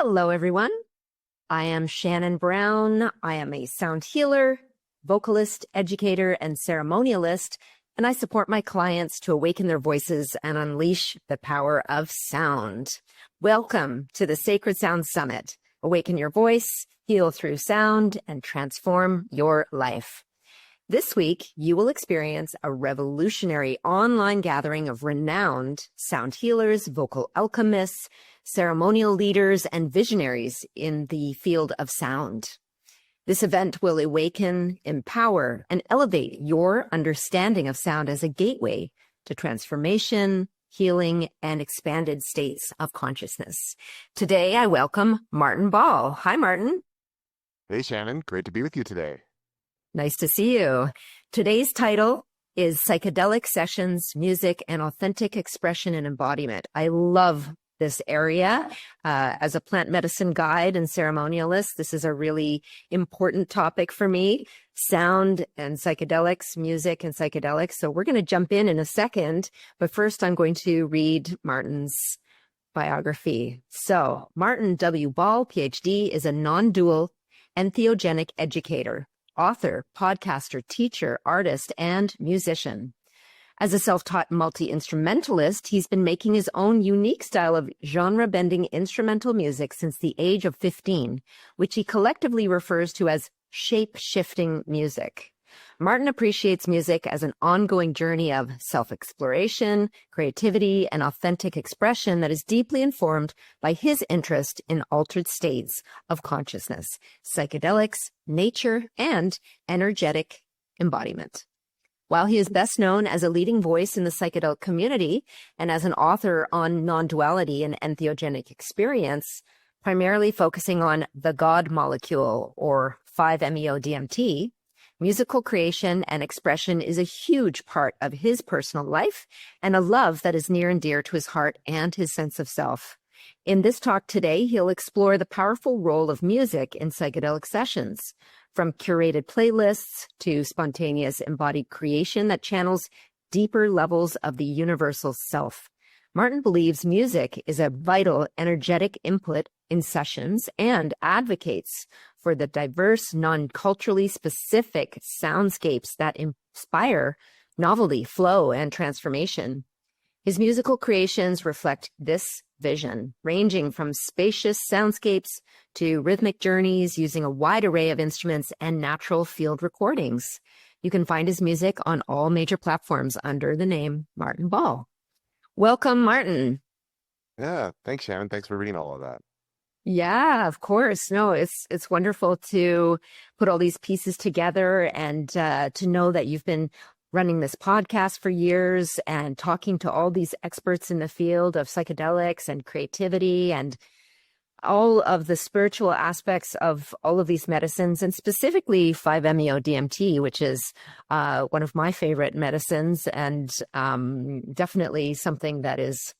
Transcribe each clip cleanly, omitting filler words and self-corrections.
Hello, everyone. I am Shannon Brown. I am a sound healer, vocalist, educator, and ceremonialist, and I support my clients to awaken their voices and unleash the power of sound. Welcome to the Sacred Sound Summit. Awaken your voice, heal through sound, and transform your life. This week, you will experience a revolutionary online gathering of renowned sound healers, vocal alchemists, ceremonial leaders, and visionaries in the field of sound. This event will awaken, empower, and elevate your understanding of sound as a gateway to transformation, healing, and expanded states of consciousness. Today, I welcome Martin Ball. Hi, Martin. Hey, Shannon. Great to be with you today. Nice to see you. Today's title is Psychedelic Sessions, Music, and Authentic Expression and Embodiment. I love this area. As a plant medicine guide and ceremonialist, this is a really important topic for me. Sound and psychedelics, music and psychedelics. So we're going to jump in a second, but first I'm going to read Martin's biography. So Martin W. Ball, PhD, is a non-dual entheogenic educator, author, podcaster, teacher, artist, and musician. As a self-taught multi-instrumentalist, he's been making his own unique style of genre-bending instrumental music since the age of 15, which he collectively refers to as shape-shifting music. Martin appreciates music as an ongoing journey of self-exploration, creativity, and authentic expression that is deeply informed by his interest in altered states of consciousness, psychedelics, nature, and energetic embodiment. While he is best known as a leading voice in the psychedelic community and as an author on non-duality and entheogenic experience, primarily focusing on the God molecule or 5-MeO-DMT, musical creation and expression is a huge part of his personal life and a love that is near and dear to his heart and his sense of self. In this talk today, he'll explore the powerful role of music in psychedelic sessions, from curated playlists to spontaneous embodied creation that channels deeper levels of the universal self. Martin believes music is a vital energetic input in sessions and advocates for the diverse, non-culturally specific soundscapes that inspire novelty, flow, and transformation. His musical creations reflect this vision, ranging from spacious soundscapes to rhythmic journeys using a wide array of instruments and natural field recordings. You can find his music on all major platforms under the name Martin Ball. Welcome, Martin. Yeah, thanks, Shannon. Thanks for reading all of that. Yeah, of course. No, it's wonderful to put all these pieces together and to know that you've been running this podcast for years and talking to all these experts in the field of psychedelics and creativity and all of the spiritual aspects of all of these medicines, and specifically 5-MeO-DMT, which is one of my favorite medicines and definitely something that is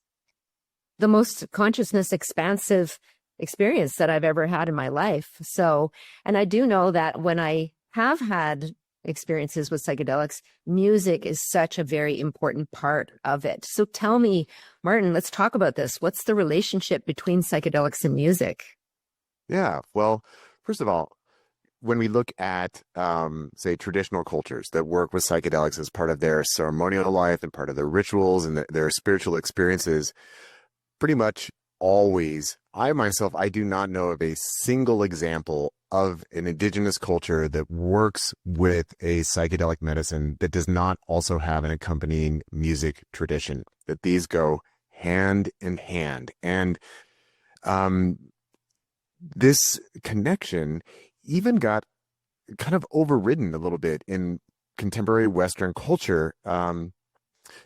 the most consciousness expansive experience that I've ever had in my life. So, and I do know that when I have had experiences with psychedelics, music is such a very important part of it. So tell me, Martin, let's talk about this. What's the relationship between psychedelics and music? Yeah, well, first of all, when we look at, say, traditional cultures that work with psychedelics as part of their ceremonial life and part of their rituals and their spiritual experiences, pretty much always, I do not know of a single example of an indigenous culture that works with a psychedelic medicine that does not also have an accompanying music tradition, that these go hand in hand. And this connection even got kind of overridden a little bit in contemporary Western culture.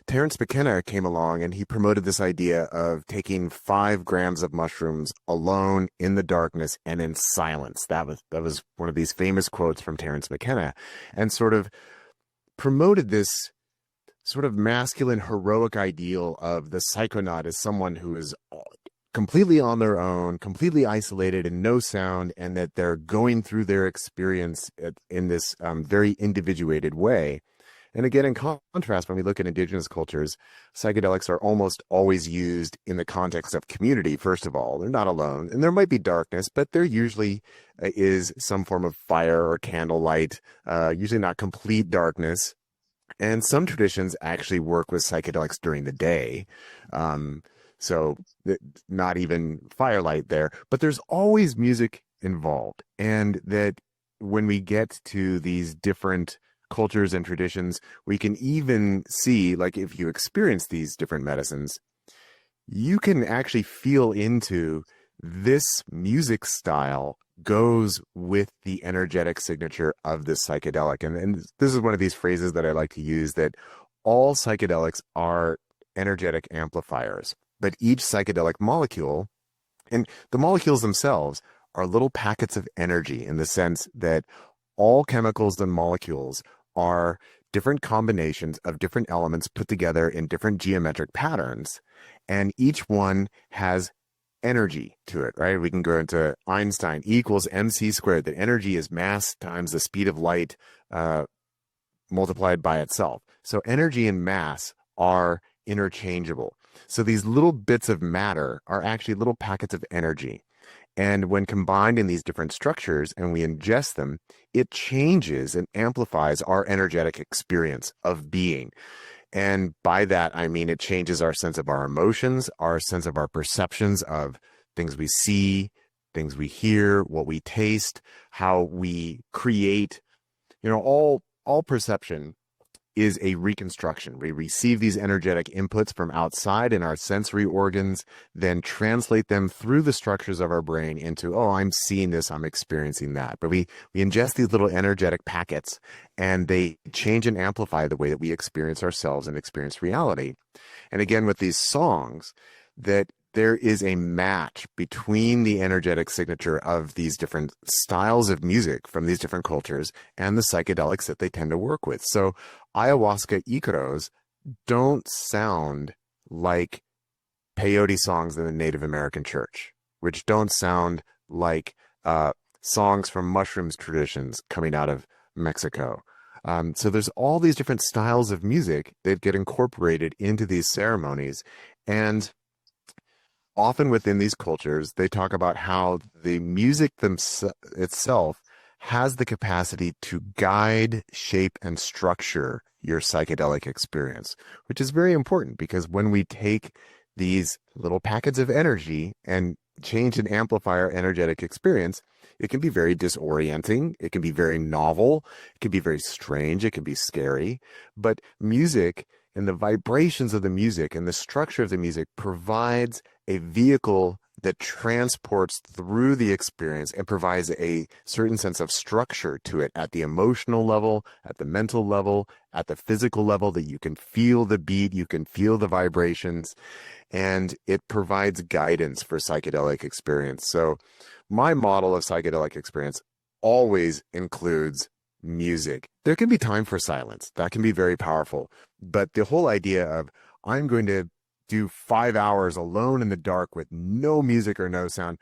Terence McKenna came along and he promoted this idea of taking 5 grams of mushrooms alone in the darkness and in silence. That was one of these famous quotes from Terence McKenna, and sort of promoted this sort of masculine heroic ideal of the psychonaut as someone who is completely on their own, completely isolated and no sound, and that they're going through their experience in this very individuated way. And again, in contrast, when we look at indigenous cultures, psychedelics are almost always used in the context of community, first of all. They're not alone. And there might be darkness, but there usually is some form of fire or candlelight, usually not complete darkness. And some traditions actually work with psychedelics during the day. Um, Not even firelight there, but there's always music involved. And that when we get to these different cultures and traditions, we can even see, like, if you experience these different medicines, you can actually feel into this music style goes with the energetic signature of this psychedelic. And this is one of these phrases that I like to use, that all psychedelics are energetic amplifiers, but each psychedelic molecule, and the molecules themselves, are little packets of energy, in the sense that all chemicals and molecules are different combinations of different elements put together in different geometric patterns. And each one has energy to it, right? We can go into Einstein, E equals mc squared, that energy is mass times the speed of light multiplied by itself. So energy and mass are interchangeable. So these little bits of matter are actually little packets of energy. And when combined in these different structures and we ingest them, it changes and amplifies our energetic experience of being. And by that, I mean it changes our sense of our emotions, our sense of our perceptions of things we see, things we hear, what we taste, how we create. All perception is a reconstruction. We receive these energetic inputs from outside in our sensory organs, then translate them through the structures of our brain into, oh, I'm seeing this, I'm experiencing that. But we ingest these little energetic packets, and they change and amplify the way that we experience ourselves and experience reality. And again, with these songs, that there is a match between the energetic signature of these different styles of music from these different cultures and the psychedelics that they tend to work with. So ayahuasca icaros don't sound like peyote songs in the Native American church, which don't sound like songs from mushrooms traditions coming out of Mexico. So there's all these different styles of music that get incorporated into these ceremonies. And often within these cultures, they talk about how the music itself has the capacity to guide, shape, and structure your psychedelic experience, which is very important, because when we take these little packets of energy and change and amplify our energetic experience, it can be very disorienting. It can be very novel. It can be very strange. It can be scary. But music and the vibrations of the music and the structure of the music provides a vehicle that transports through the experience and provides a certain sense of structure to it at the emotional level, at the mental level, at the physical level, that you can feel the beat, you can feel the vibrations, and it provides guidance for psychedelic experience. So my model of psychedelic experience always includes music. There can be time for silence. That can be very powerful. But the whole idea of, I'm going to do 5 hours alone in the dark with no music or no sound,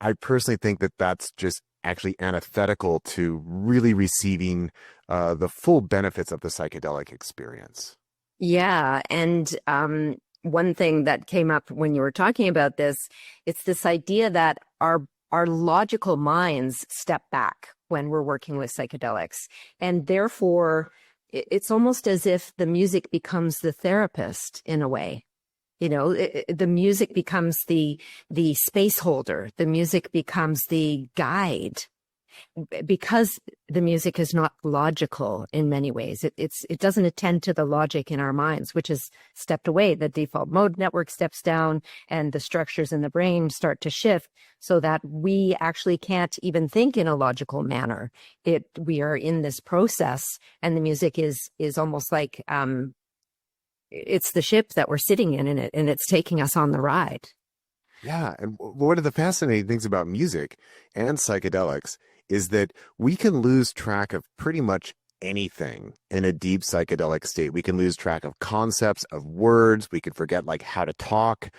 I personally think that that's just actually antithetical to really receiving the full benefits of the psychedelic experience. Yeah. And one thing that came up when you were talking about this, it's this idea that our logical minds step back when we're working with psychedelics. And therefore, it's almost as if the music becomes the therapist in a way. The music becomes the space holder. The music becomes the guide, because the music is not logical in many ways. It doesn't attend to the logic in our minds, which is stepped away. The default mode network steps down, and the structures in the brain start to shift, so that we actually can't even think in a logical manner. We are in this process, and the music is almost like it's the ship that we're sitting in, and it's taking us on the ride. Yeah. And one of the fascinating things about music and psychedelics is that we can lose track of pretty much anything in a deep psychedelic state. We can lose track of concepts, of words. We could forget like how to talk.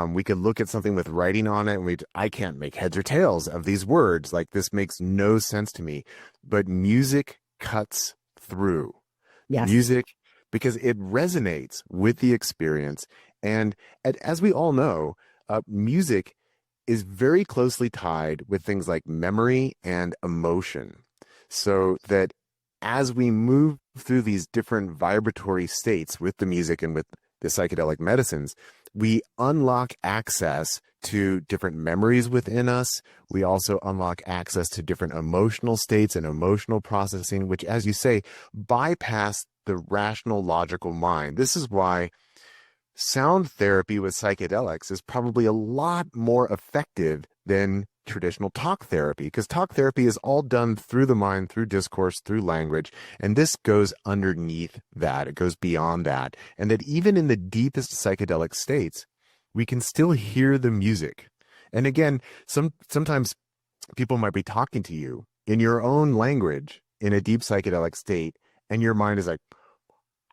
We could look at something with writing on it and I can't make heads or tails of these words. Like, this makes no sense to me. But music cuts through. Yes. music, because it resonates with the experience. And as we all know, music is very closely tied with things like memory and emotion. So that as we move through these different vibratory states with the music and with the psychedelic medicines, we unlock access to different memories within us. We also unlock access to different emotional states and emotional processing, which, as you say, bypass the rational, logical mind. This is why sound therapy with psychedelics is probably a lot more effective than traditional talk therapy, because talk therapy is all done through the mind, through discourse, through language. And this goes underneath that. It goes beyond that. And that even in the deepest psychedelic states, we can still hear the music. And again, sometimes people might be talking to you in your own language in a deep psychedelic state, and your mind is like,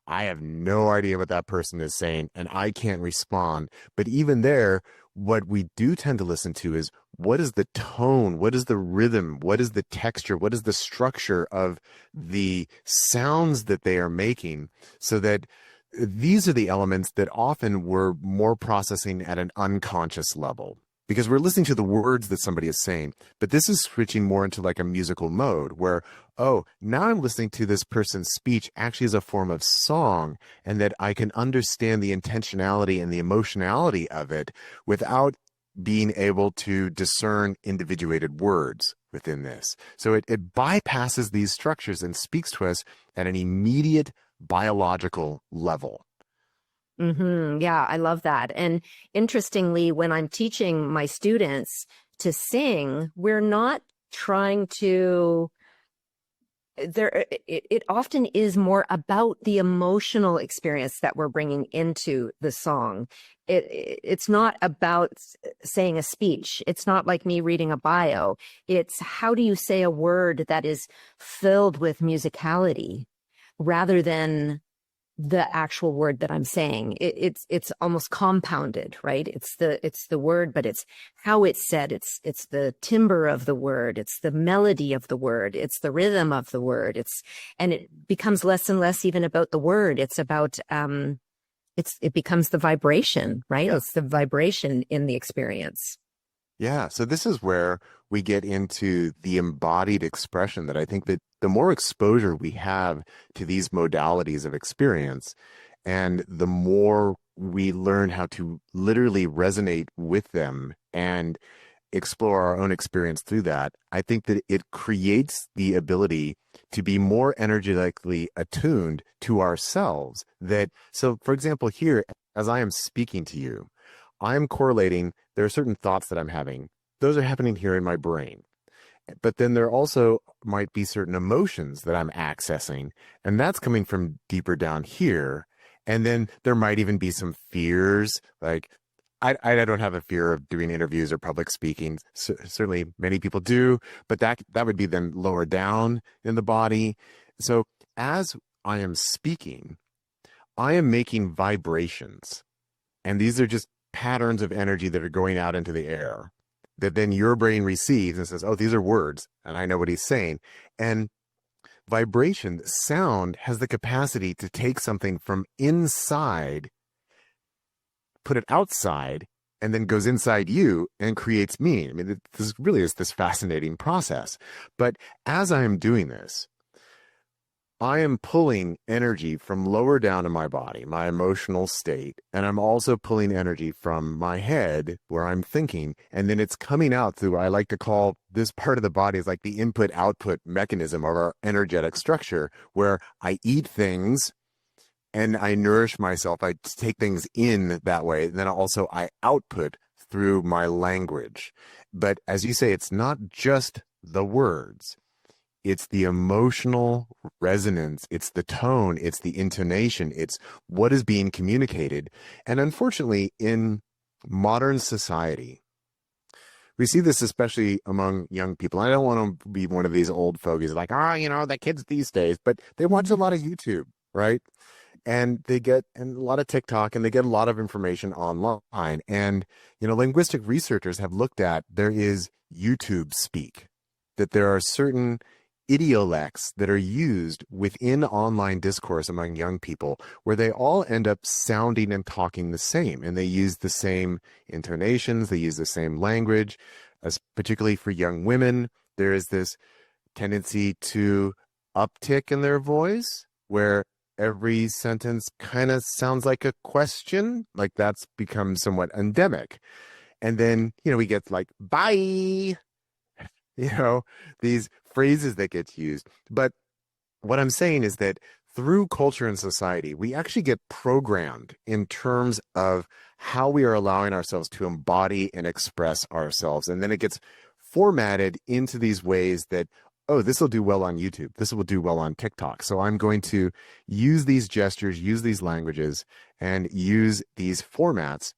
I have no idea what that person is saying, and I can't respond. But even there, what we do tend to listen to is, what is the tone? What is the rhythm? What is the texture? What is the structure of the sounds that they are making? So that these are the elements that often we're more processing at an unconscious level, because we're listening to the words that somebody is saying. But this is switching more into like a musical mode where, oh, now I'm listening to this person's speech actually as a form of song, and that I can understand the intentionality and the emotionality of it without being able to discern individuated words within this. So it bypasses these structures and speaks to us at an immediate biological level. Yeah, I love that. And interestingly, when I'm teaching my students to sing, we're not trying to it often is more about the emotional experience that we're bringing into the song. It's not about saying a speech. It's not like me reading a bio. It's how do you say a word that is filled with musicality rather than the actual word that I'm saying. It's almost compounded, right? It's the word, but it's how it's said. It's the timbre of the word. It's the melody of the word. It's the rhythm of the word. And it becomes less and less even about the word. It's about it becomes the vibration, right? Yeah. It's the vibration in the experience. Yeah, so this is where we get into the embodied expression, that I think that the more exposure we have to these modalities of experience, and the more we learn how to literally resonate with them and explore our own experience through that, I think that it creates the ability to be more energetically attuned to ourselves. So for example, here, as I am speaking to you, I'm correlating, there are certain thoughts that I'm having. Those are happening here in my brain. But then there also might be certain emotions that I'm accessing, and that's coming from deeper down here. And then there might even be some fears, like I don't have a fear of doing interviews or public speaking. Certainly many people do, but that would be then lower down in the body. So as I am speaking, I am making vibrations, and these are just patterns of energy that are going out into the air that then your brain receives and says, oh, these are words, and I know what he's saying. And vibration, sound, has the capacity to take something from inside, put it outside, and then goes inside you and creates meaning. I mean, this really is this fascinating process. But as I am doing this, I am pulling energy from lower down in my body, my emotional state, and I'm also pulling energy from my head where I'm thinking, and then it's coming out through what I like to call this part of the body is like the input-output mechanism of our energetic structure, where I eat things and I nourish myself. I take things in that way. And then also I output through my language. But as you say, it's not just the words. It's the emotional resonance, it's the tone, it's the intonation, it's what is being communicated. And unfortunately, in modern society, we see this especially among young people. I don't want to be one of these old fogies like, the kids these days, but they watch a lot of YouTube, right? And they get and a lot of TikTok, and they get a lot of information online. And, linguistic researchers have looked at, there is YouTube speak, that there are certain idiolects that are used within online discourse among young people, where they all end up sounding and talking the same, and they use the same intonations, they use the same language. As particularly for young women, there is this tendency to uptick in their voice, where every sentence kind of sounds like a question, like that's become somewhat endemic. And then, we get like, bye, these phrases that get used. But what I'm saying is that through culture and society, we actually get programmed in terms of how we are allowing ourselves to embody and express ourselves. And then it gets formatted into these ways that, oh, this will do well on YouTube. This will do well on TikTok. So I'm going to use these gestures, use these languages, and use these formats.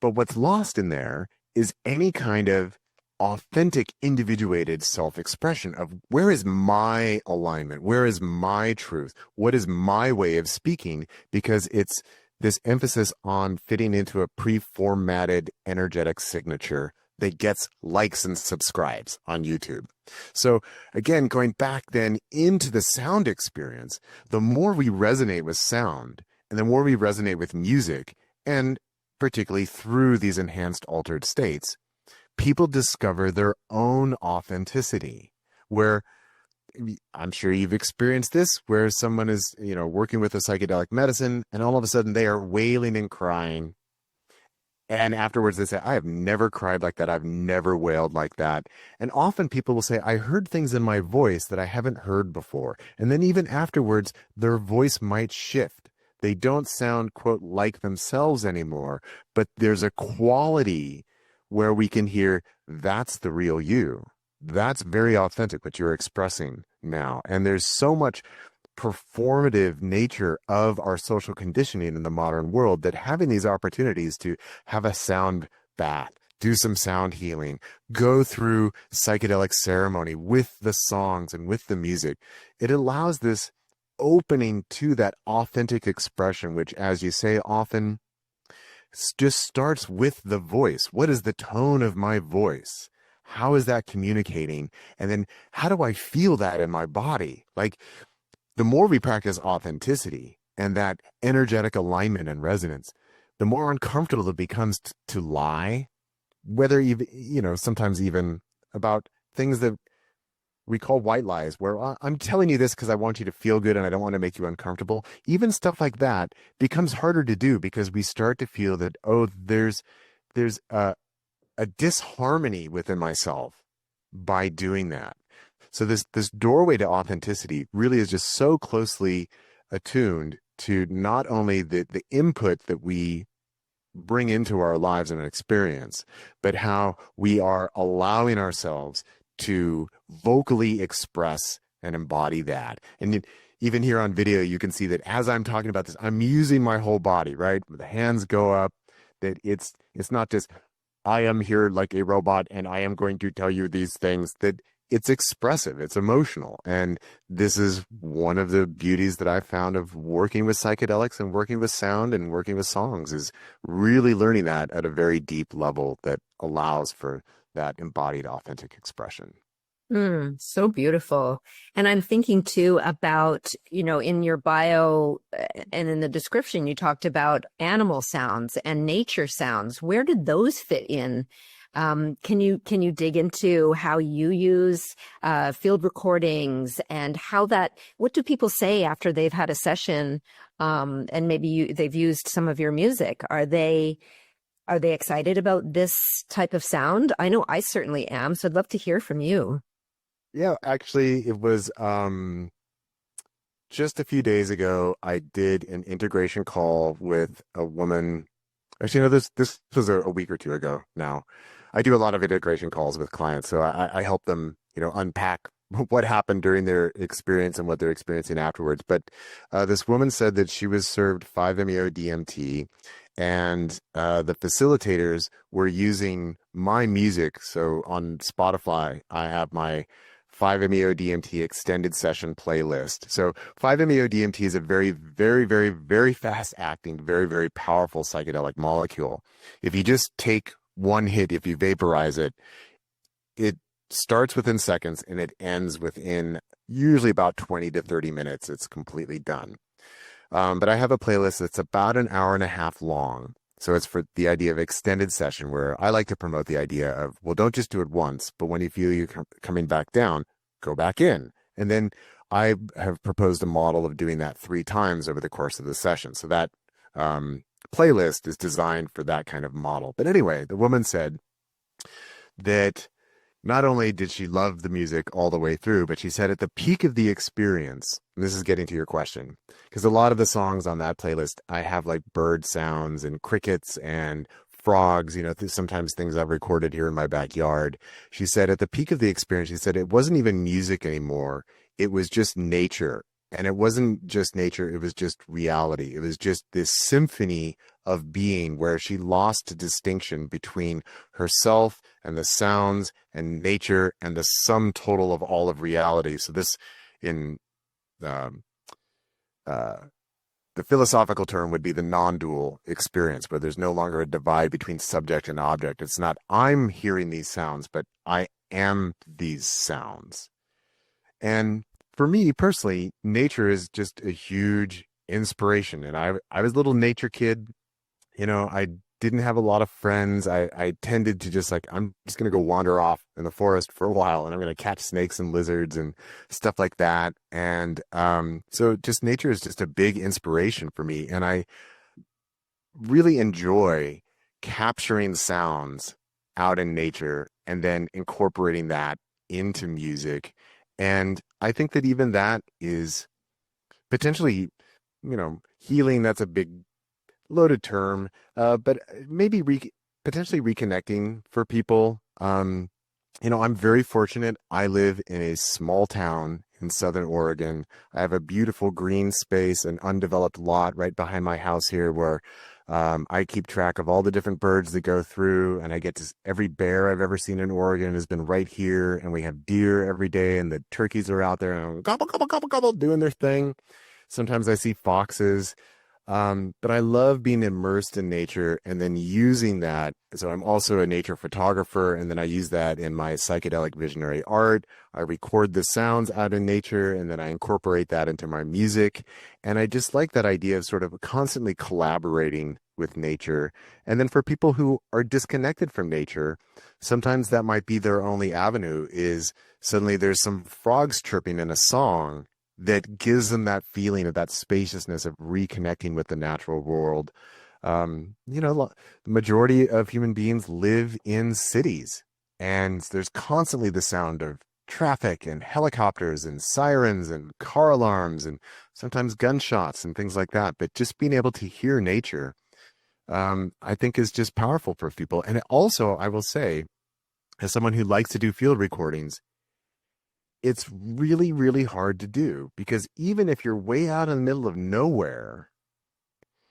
But what's lost in there is any kind of authentic, individuated self-expression of where is my alignment? Where is my truth? What is my way of speaking? Because it's this emphasis on fitting into a pre-formatted energetic signature that gets likes and subscribes on YouTube. So again, going back then into the sound experience, the more we resonate with sound and the more we resonate with music, and particularly through these enhanced altered states, people discover their own authenticity, where I'm sure you've experienced this, where someone is, working with a psychedelic medicine and all of a sudden they are wailing and crying. And afterwards they say, I have never cried like that. I've never wailed like that. And often people will say, I heard things in my voice that I haven't heard before. And then even afterwards, their voice might shift. They don't sound, quote, like themselves anymore, but there's a quality where we can hear, that's the real you. That's very authentic, what you're expressing now. And there's so much performative nature of our social conditioning in the modern world that having these opportunities to have a sound bath, do some sound healing, go through psychedelic ceremony with the songs and with the music, it allows this opening to that authentic expression, which, as you say, often just starts with the voice. What is the tone of my voice? How is that communicating? And then how do I feel that in my body? Like, the more we practice authenticity and that energetic alignment and resonance, the more uncomfortable it becomes to lie, whether even, sometimes even about things that we call white lies, where I'm telling you this because I want you to feel good and I don't want to make you uncomfortable. Even stuff like that becomes harder to do because we start to feel that, oh, there's a disharmony within myself by doing that. So this doorway to authenticity really is just so closely attuned to not only the input that we bring into our lives and experience, but how we are allowing ourselves to vocally express and embody that. And even here on video, you can see that as I'm talking about this, I'm using my whole body, right? The hands go up, that it's not just, I am here like a robot and I am going to tell you these things, that it's expressive, it's emotional. And this is one of the beauties that I found of working with psychedelics and working with sound and working with songs, is really learning that at a very deep level that allows for that embodied, authentic expression. So beautiful. And I'm thinking too about, in your bio and in the description, you talked about animal sounds and nature sounds. Where did those fit in? Can you dig into how you use field recordings and what do people say after they've had a session and maybe they've used some of your music? Are they excited about this type of sound? I know I certainly am, so I'd love to hear from you. Yeah, actually, it was just a few days ago, I did an integration call with a woman. Actually, no, this was a week or two ago now. I do a lot of integration calls with clients, so I help them, unpack what happened during their experience and what they're experiencing afterwards. But this woman said that she was served 5-MeO DMT, and the facilitators were using my music. So on Spotify, I have my 5-MeO DMT extended session playlist. So 5-MeO DMT is a very, very, very, very fast acting, very, very powerful psychedelic molecule. If you just take one hit, if you vaporize it, it starts within seconds and it ends within usually about 20 to 30 minutes. It's completely done. But I have a playlist that's about an hour and a half long. So it's for the idea of extended session, where I like to promote the idea of, well, don't just do it once, but when you feel you coming back down, go back in. And then I have proposed a model of doing that 3 times over the course of the session. So that playlist is designed for that kind of model. But anyway, the woman said that not only did she love the music all the way through, but she said at the peak of the experience, and this is getting to your question, because a lot of the songs on that playlist, I have like bird sounds and crickets and frogs, sometimes things I've recorded here in my backyard. She said at the peak of the experience, she said it wasn't even music anymore. It was just nature. And it wasn't just nature, it was just reality. It was just this symphony of being where she lost distinction between herself and the sounds and nature and the sum total of all of reality. So this, in the philosophical term, would be the non-dual experience, where there's no longer a divide between subject and object. It's not I'm hearing these sounds, but I am these sounds. And for me personally, nature is just a huge inspiration. And I was a little nature kid. I didn't have a lot of friends. I tended to just I'm just going to go wander off in the forest for a while, and I'm going to catch snakes and lizards and stuff like that. And so just nature is just a big inspiration for me. And I really enjoy capturing sounds out in nature and then incorporating that into music. And I think that even that is potentially, healing. That's a big loaded term, but maybe potentially reconnecting for people. I'm very fortunate. I live in a small town in Southern Oregon. I have a beautiful green space, an undeveloped lot right behind my house here, where I keep track of all the different birds that go through, and I get to every bear I've ever seen in Oregon has been right here, and we have deer every day, and the turkeys are out there and gobble, gobble, gobble, gobble, doing their thing. Sometimes I see foxes. But I love being immersed in nature and then using that. So I'm also a nature photographer, and then I use that in my psychedelic visionary art. I record the sounds out in nature, and then I incorporate that into my music. And I just like that idea of sort of constantly collaborating with nature. And then for people who are disconnected from nature, sometimes that might be their only avenue, is suddenly there's some frogs chirping in a song that gives them that feeling of that spaciousness of reconnecting with the natural world. The majority of human beings live in cities, and there's constantly the sound of traffic and helicopters and sirens and car alarms and sometimes gunshots and things like that. But just being able to hear nature, I think is just powerful for people. And also, I will say, as someone who likes to do field recordings, it's really, really hard to do, because even if you're way out in the middle of nowhere,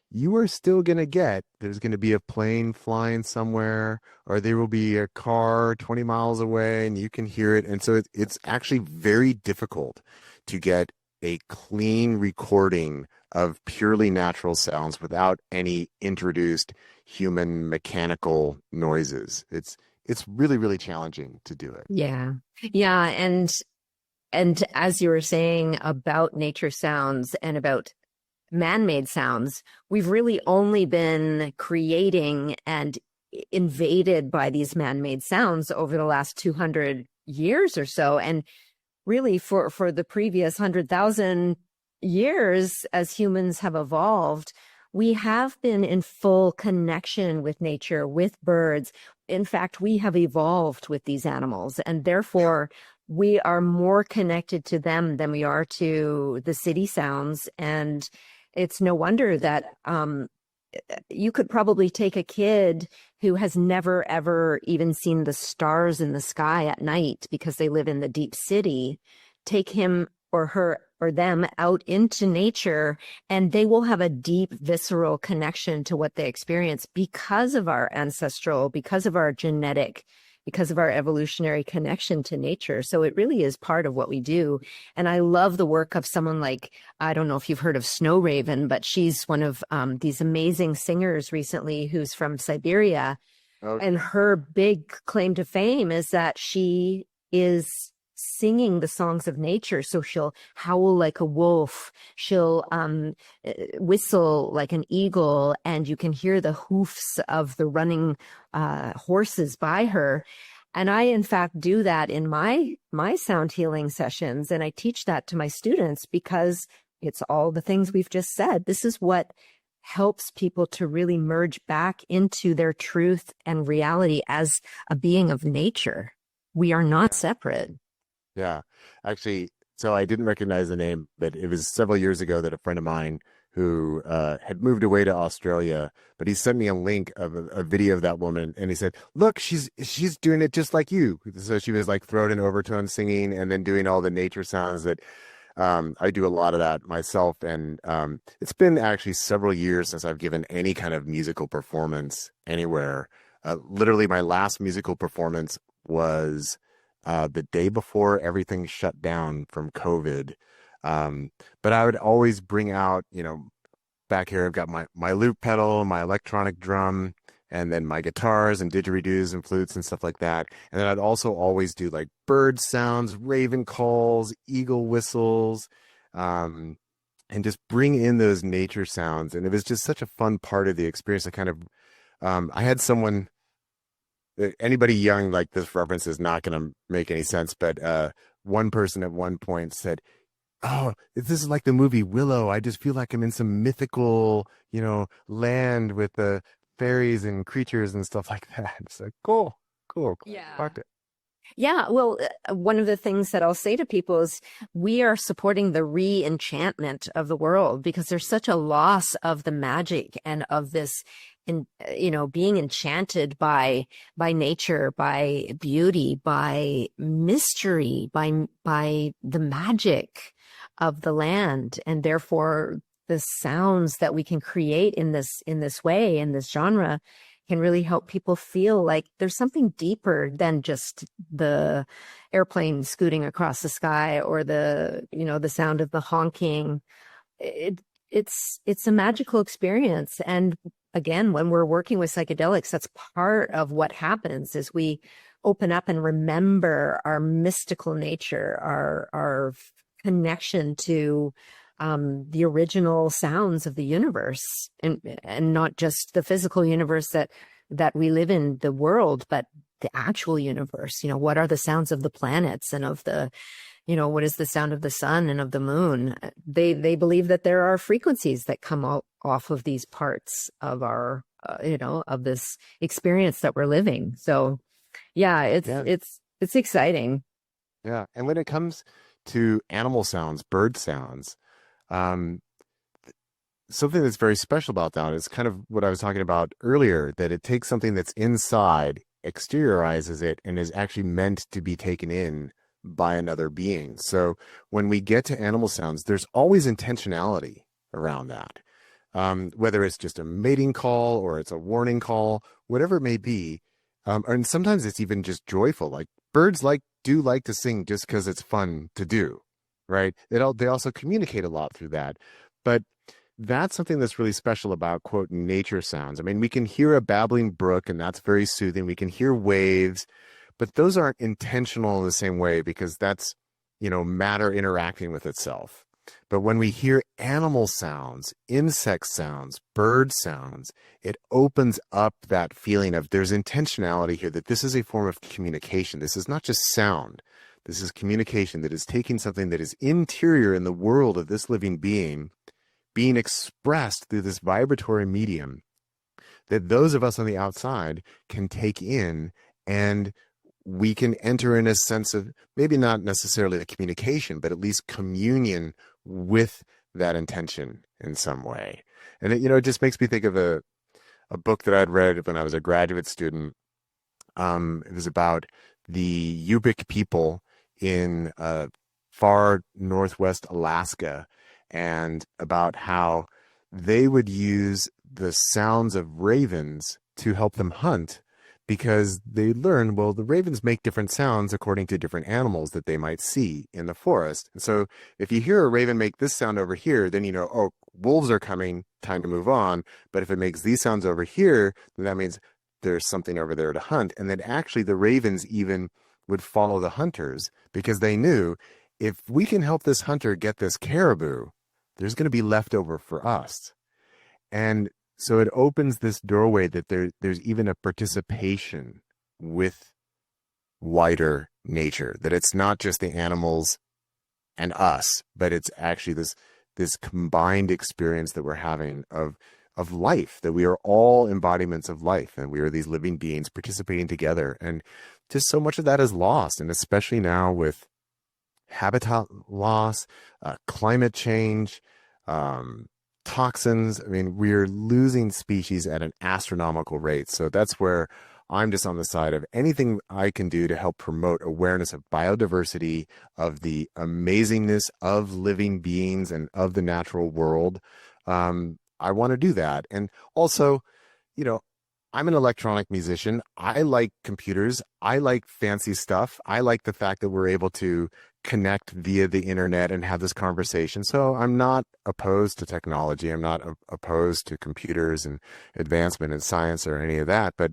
you are still going to there's going to be a plane flying somewhere, or there will be a car 20 miles away and you can hear it. And so it's actually very difficult to get a clean recording of purely natural sounds without any introduced human mechanical noises. It's really, really challenging to do it. Yeah. Yeah. And as you were saying about nature sounds and about man-made sounds, we've really only been creating and invaded by these man-made sounds over the last 200 years or so. And really for the previous 100,000 years, as humans have evolved, we have been in full connection with nature, with birds. In fact, we have evolved with these animals, and therefore we are more connected to them than we are to the city sounds. And it's no wonder that you could probably take a kid who has never, ever even seen the stars in the sky at night because they live in the deep city, take him or her or them out into nature, and they will have a deep, visceral connection to what they experience because of our ancestral, because of our genetic, because of our evolutionary connection to nature. So it really is part of what we do. And I love the work of someone like, I don't know if you've heard of Snow Raven, but she's one of these amazing singers recently who's from Siberia. Okay. And her big claim to fame is that she is singing the songs of nature. So she'll howl like a wolf, she'll whistle like an eagle, and you can hear the hoofs of the running horses by her. And I, in fact, do that in my sound healing sessions, and I teach that to my students because it's all the things we've just said. This is what helps people to really merge back into their truth and reality as a being of nature. We are not separate. Yeah, actually, so I didn't recognize the name, but it was several years ago that a friend of mine who had moved away to Australia, but he sent me a link of a video of that woman, and he said, "Look, she's doing it just like you." So she was like throwing an overtone singing and then doing all the nature sounds that I do a lot of that myself, and it's been actually several years since I've given any kind of musical performance anywhere. Literally, my last musical performance was the day before everything shut down from COVID. But I would always bring out, back here, I've got my loop pedal, my electronic drum, and then my guitars and didgeridoos and flutes and stuff like that. And then I'd also always do like bird sounds, raven calls, eagle whistles, and just bring in those nature sounds. And it was just such a fun part of the experience. I had someone, anybody young, like this reference is not going to make any sense, but one person at one point said, "Oh, this is like the movie Willow. I just feel like I'm in some mythical, land with the fairies and creatures and stuff like that." It's like, cool, cool. Yeah. Fuck it. Yeah, well, one of the things that I'll say to people is we are supporting the re-enchantment of the world because there's such a loss of the magic and of this, being enchanted by nature, by beauty, by mystery, by the magic of the land, and therefore the sounds that we can create in this way, in this genre, can really help people feel like there's something deeper than just the airplane scooting across the sky or the sound of the honking. It's a magical experience. And again, when we're working with psychedelics, that's part of what happens is we open up and remember our mystical nature, our connection to the original sounds of the universe, and not just the physical universe that we live in, the world, but the actual universe. What are the sounds of the planets and of the, what is the sound of the sun and of the moon? They believe that there are frequencies that come off of these parts of our, of this experience that we're living. So yeah, it's exciting. Yeah. And when it comes to animal sounds, bird sounds, something that's very special about that is kind of what I was talking about earlier, that it takes something that's inside, exteriorizes it, and is actually meant to be taken in by another being. So when we get to animal sounds, there's always intentionality around that. Whether it's just a mating call or it's a warning call, whatever it may be. And sometimes it's even just joyful. Like birds do like to sing just because it's fun to do. Right. They also communicate a lot through that. But that's something that's really special about, quote, nature sounds. I mean, we can hear a babbling brook and that's very soothing. We can hear waves, but those aren't intentional in the same way because that's, matter interacting with itself. But when we hear animal sounds, insect sounds, bird sounds, it opens up that feeling of there's intentionality here, that this is a form of communication. This is not just sound. This is communication that is taking something that is interior in the world of this living being expressed through this vibratory medium that those of us on the outside can take in, and we can enter in a sense of maybe not necessarily the communication, but at least communion with that intention in some way. And it just makes me think of a book that I'd read when I was a graduate student. It was about the Yupik people in far northwest Alaska, and about how they would use the sounds of ravens to help them hunt, because they learned, well, the ravens make different sounds according to different animals that they might see in the forest. And so if you hear a raven make this sound over here, then oh, wolves are coming, time to move on. But if it makes these sounds over here, then that means there's something over there to hunt. And then actually the ravens even would follow the hunters because they knew if we can help this hunter get this caribou, there's going to be leftover for us. And so it opens this doorway that there's even a participation with wider nature, that it's not just the animals and us, but it's actually this combined experience that we're having of life, that we are all embodiments of life, and we are these living beings participating together. And just so much of that is lost, and especially now with habitat loss, climate change, toxins. I mean, we're losing species at an astronomical rate. So that's where I'm just on the side of anything I can do to help promote awareness of biodiversity, of the amazingness of living beings and of the natural world. I want to do that. And also, you know, I'm an electronic musician. I like computers. I like fancy stuff. I like the fact that we're able to connect via the internet and have this conversation. So I'm not opposed to technology. I'm not opposed to computers and advancement in science or any of that, but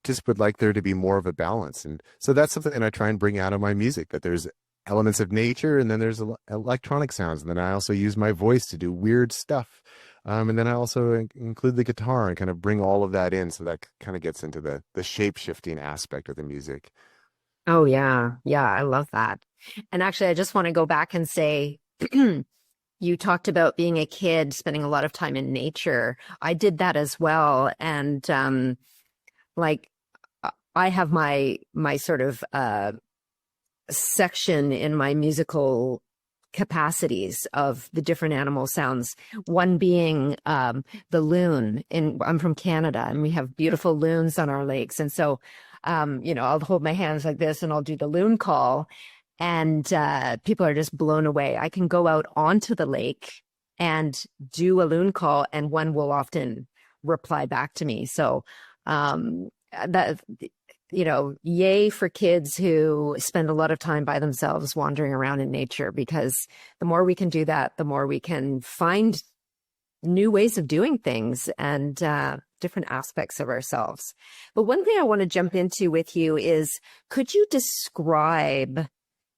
just would like there to be more of a balance. And so that's something that I try and bring out of my music, that there's elements of nature and then there's electronic sounds. And then I also use my voice to do weird stuff. And then I also include the guitar and kind of bring all of that in. So that kind of gets into the shape-shifting aspect of the music. Oh, yeah. Yeah, I love that. And actually, I just want to go back and say, you talked about being a kid, spending a lot of time in nature. I did that as well. And like, I have my sort of section in my musical capacities of the different animal sounds. One being the loon. I'm from Canada, and we have beautiful loons on our lakes. And so, you know, I'll hold my hands like this and I'll do the loon call, and people are just blown away. I can go out onto the lake and do a loon call, and one will often reply back to me. So that, you know, yay for kids who spend a lot of time by themselves wandering around in nature, because the more we can do that, the more we can find new ways of doing things and different aspects of ourselves. But one thing I want to jump into with you is, could you describe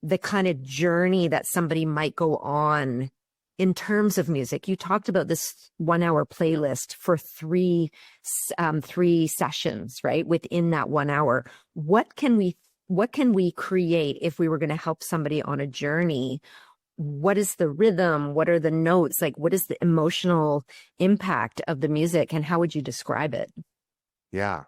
the kind of journey that somebody might go on in terms of music? You talked about this 1 hour playlist for three sessions, right? Within that 1 hour, what can we create if we were going to help somebody on a journey? What is the rhythm? What are the notes? Like, what is the emotional impact of the music, and how would you describe it? Yeah.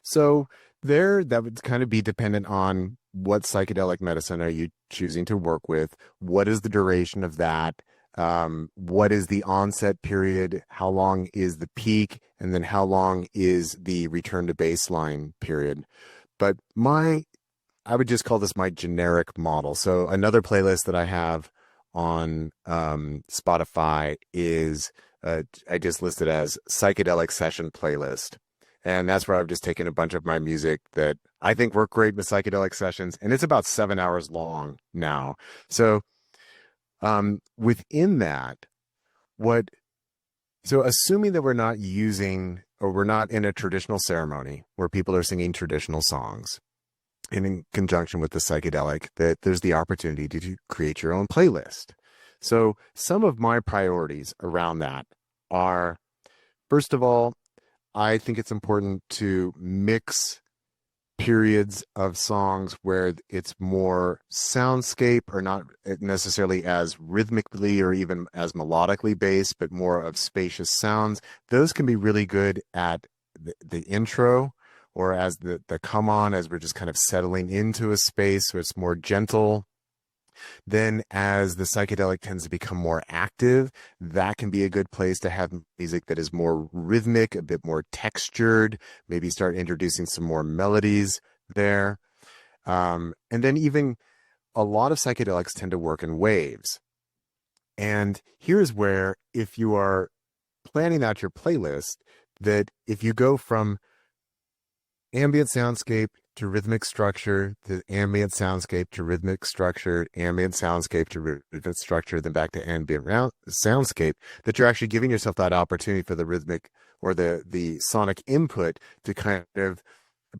So that would kind of be dependent on what psychedelic medicine are you choosing to work with? What is the duration of that? What is the onset period? How long is the peak? And then how long is the return to baseline period? But I would just call this my generic model. So another playlist that I have on Spotify is I just listed as psychedelic session playlist. And that's where I've just taken a bunch of my music that I think work great with psychedelic sessions. And it's about 7 hours long now. So within that, so assuming that we're not using, or we're not in a traditional ceremony where people are singing traditional songs, and in conjunction with the psychedelic, that there's the opportunity to create your own playlist. So some of my priorities around that are, first of all, I think it's important to mix periods of songs where it's more soundscape, or not necessarily as rhythmically or even as melodically based, but more of spacious sounds. Those can be really good at the intro, or as the come on, as we're just kind of settling into a space where it's more gentle. Then as the psychedelic tends to become more active, that can be a good place to have music that is more rhythmic, a bit more textured, maybe start introducing some more melodies there. And then even a lot of psychedelics tend to work in waves. And here's where, if you are planning out your playlist, that if you go from ambient soundscape to rhythmic structure, to ambient soundscape to rhythmic structure, ambient soundscape to rhythmic structure, then back to ambient soundscape, that you're actually giving yourself that opportunity for the rhythmic or the sonic input to kind of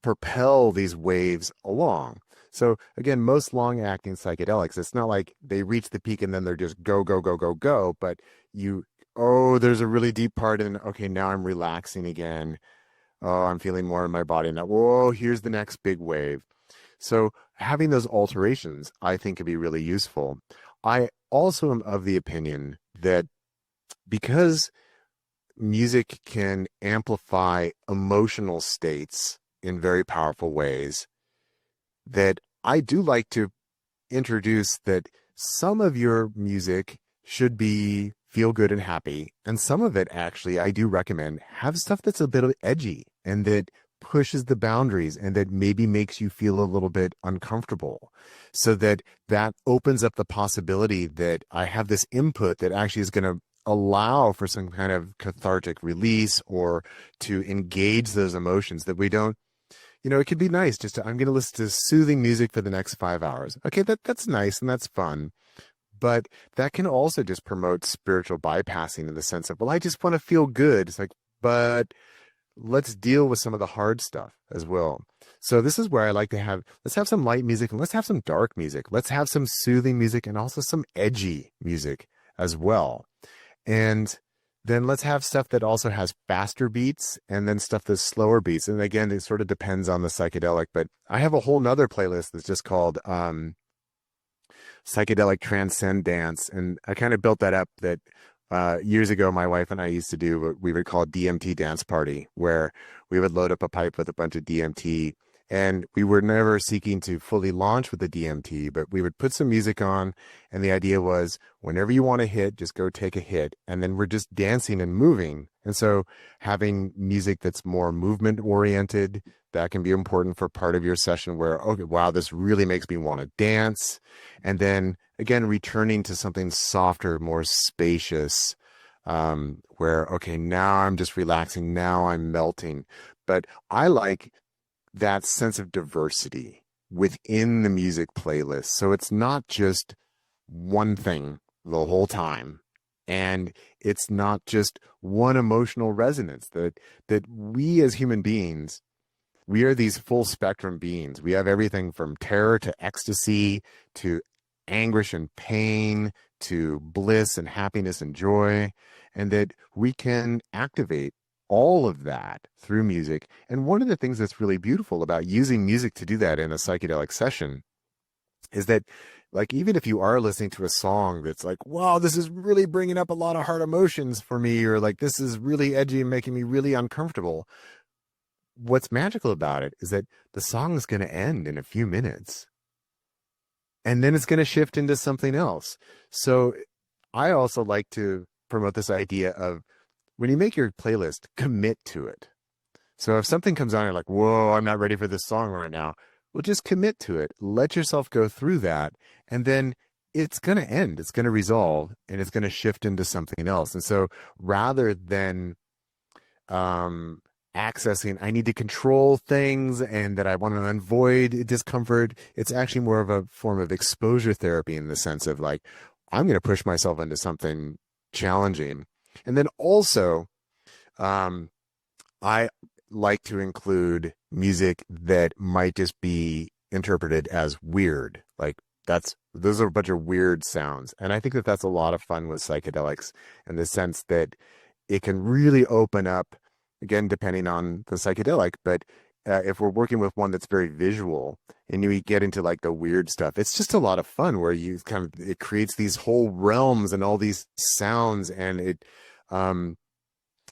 propel these waves along. So again, most long-acting psychedelics, it's not like they reach the peak and then they're just go, go, go, go, go, but you, oh, there's a really deep part and okay, now I'm relaxing again. Oh, I'm feeling more in my body now. Whoa, here's the next big wave. So having those alterations, I think, can be really useful. I also am of the opinion that because music can amplify emotional states in very powerful ways, that I do like to introduce that some of your music should be feel good and happy. And some of it, actually, I do recommend have stuff that's a bit edgy and that pushes the boundaries and that maybe makes you feel a little bit uncomfortable, so that that opens up the possibility that I have this input that actually is going to allow for some kind of cathartic release or to engage those emotions that we don't. It could be nice just to, I'm going to listen to soothing music for the next 5 hours. Okay, that's nice and that's fun. But that can also just promote spiritual bypassing in the sense of, well, I just want to feel good. It's like, but let's deal with some of the hard stuff as well. So this is where I like to let's have some light music and let's have some dark music. Let's have some soothing music and also some edgy music as well. And then let's have stuff that also has faster beats and then stuff that's slower beats. And again, it sort of depends on the psychedelic, but I have a whole nother playlist that's just called Psychedelic Transcend Dance. And I kind of built that up that years ago, my wife and I used to do what we would call DMT dance party, where we would load up a pipe with a bunch of DMT. And we were never seeking to fully launch with the DMT, but we would put some music on. And the idea was whenever you want to hit, just go take a hit. And then we're just dancing and moving. And so having music that's more movement oriented, that can be important for part of your session where, okay, wow, this really makes me want to dance. And then again, returning to something softer, more spacious, where, okay, now I'm just relaxing. Now I'm melting. But I like that sense of diversity within the music playlist. So it's not just one thing the whole time. And it's not just one emotional resonance that we as human beings, we are these full spectrum beings. We have everything from terror to ecstasy to anguish and pain to bliss and happiness and joy, and that we can activate all of that through music. And one of the things that's really beautiful about using music to do that in a psychedelic session is that, like, even if you are listening to a song that's like, wow, this is really bringing up a lot of hard emotions for me, or like, this is really edgy and making me really uncomfortable, what's magical about it is that the song is going to end in a few minutes and then it's going to shift into something else. So I also like to promote this idea of, when you make your playlist, commit to it. So if something comes on, you're like, whoa, I'm not ready for this song right now. Well, just commit to it. Let yourself go through that. And then it's going to end. It's going to resolve and it's going to shift into something else. And so rather than accessing, I need to control things and that I want to avoid discomfort, it's actually more of a form of exposure therapy in the sense of like, I'm going to push myself into something challenging. And then also, I like to include music that might just be interpreted as weird. Like those are a bunch of weird sounds. And I think that that's a lot of fun with psychedelics in the sense that it can really open up, again, depending on the psychedelic, but if we're working with one that's very visual and you get into like the weird stuff, it's just a lot of fun where it creates these whole realms and all these sounds, and it,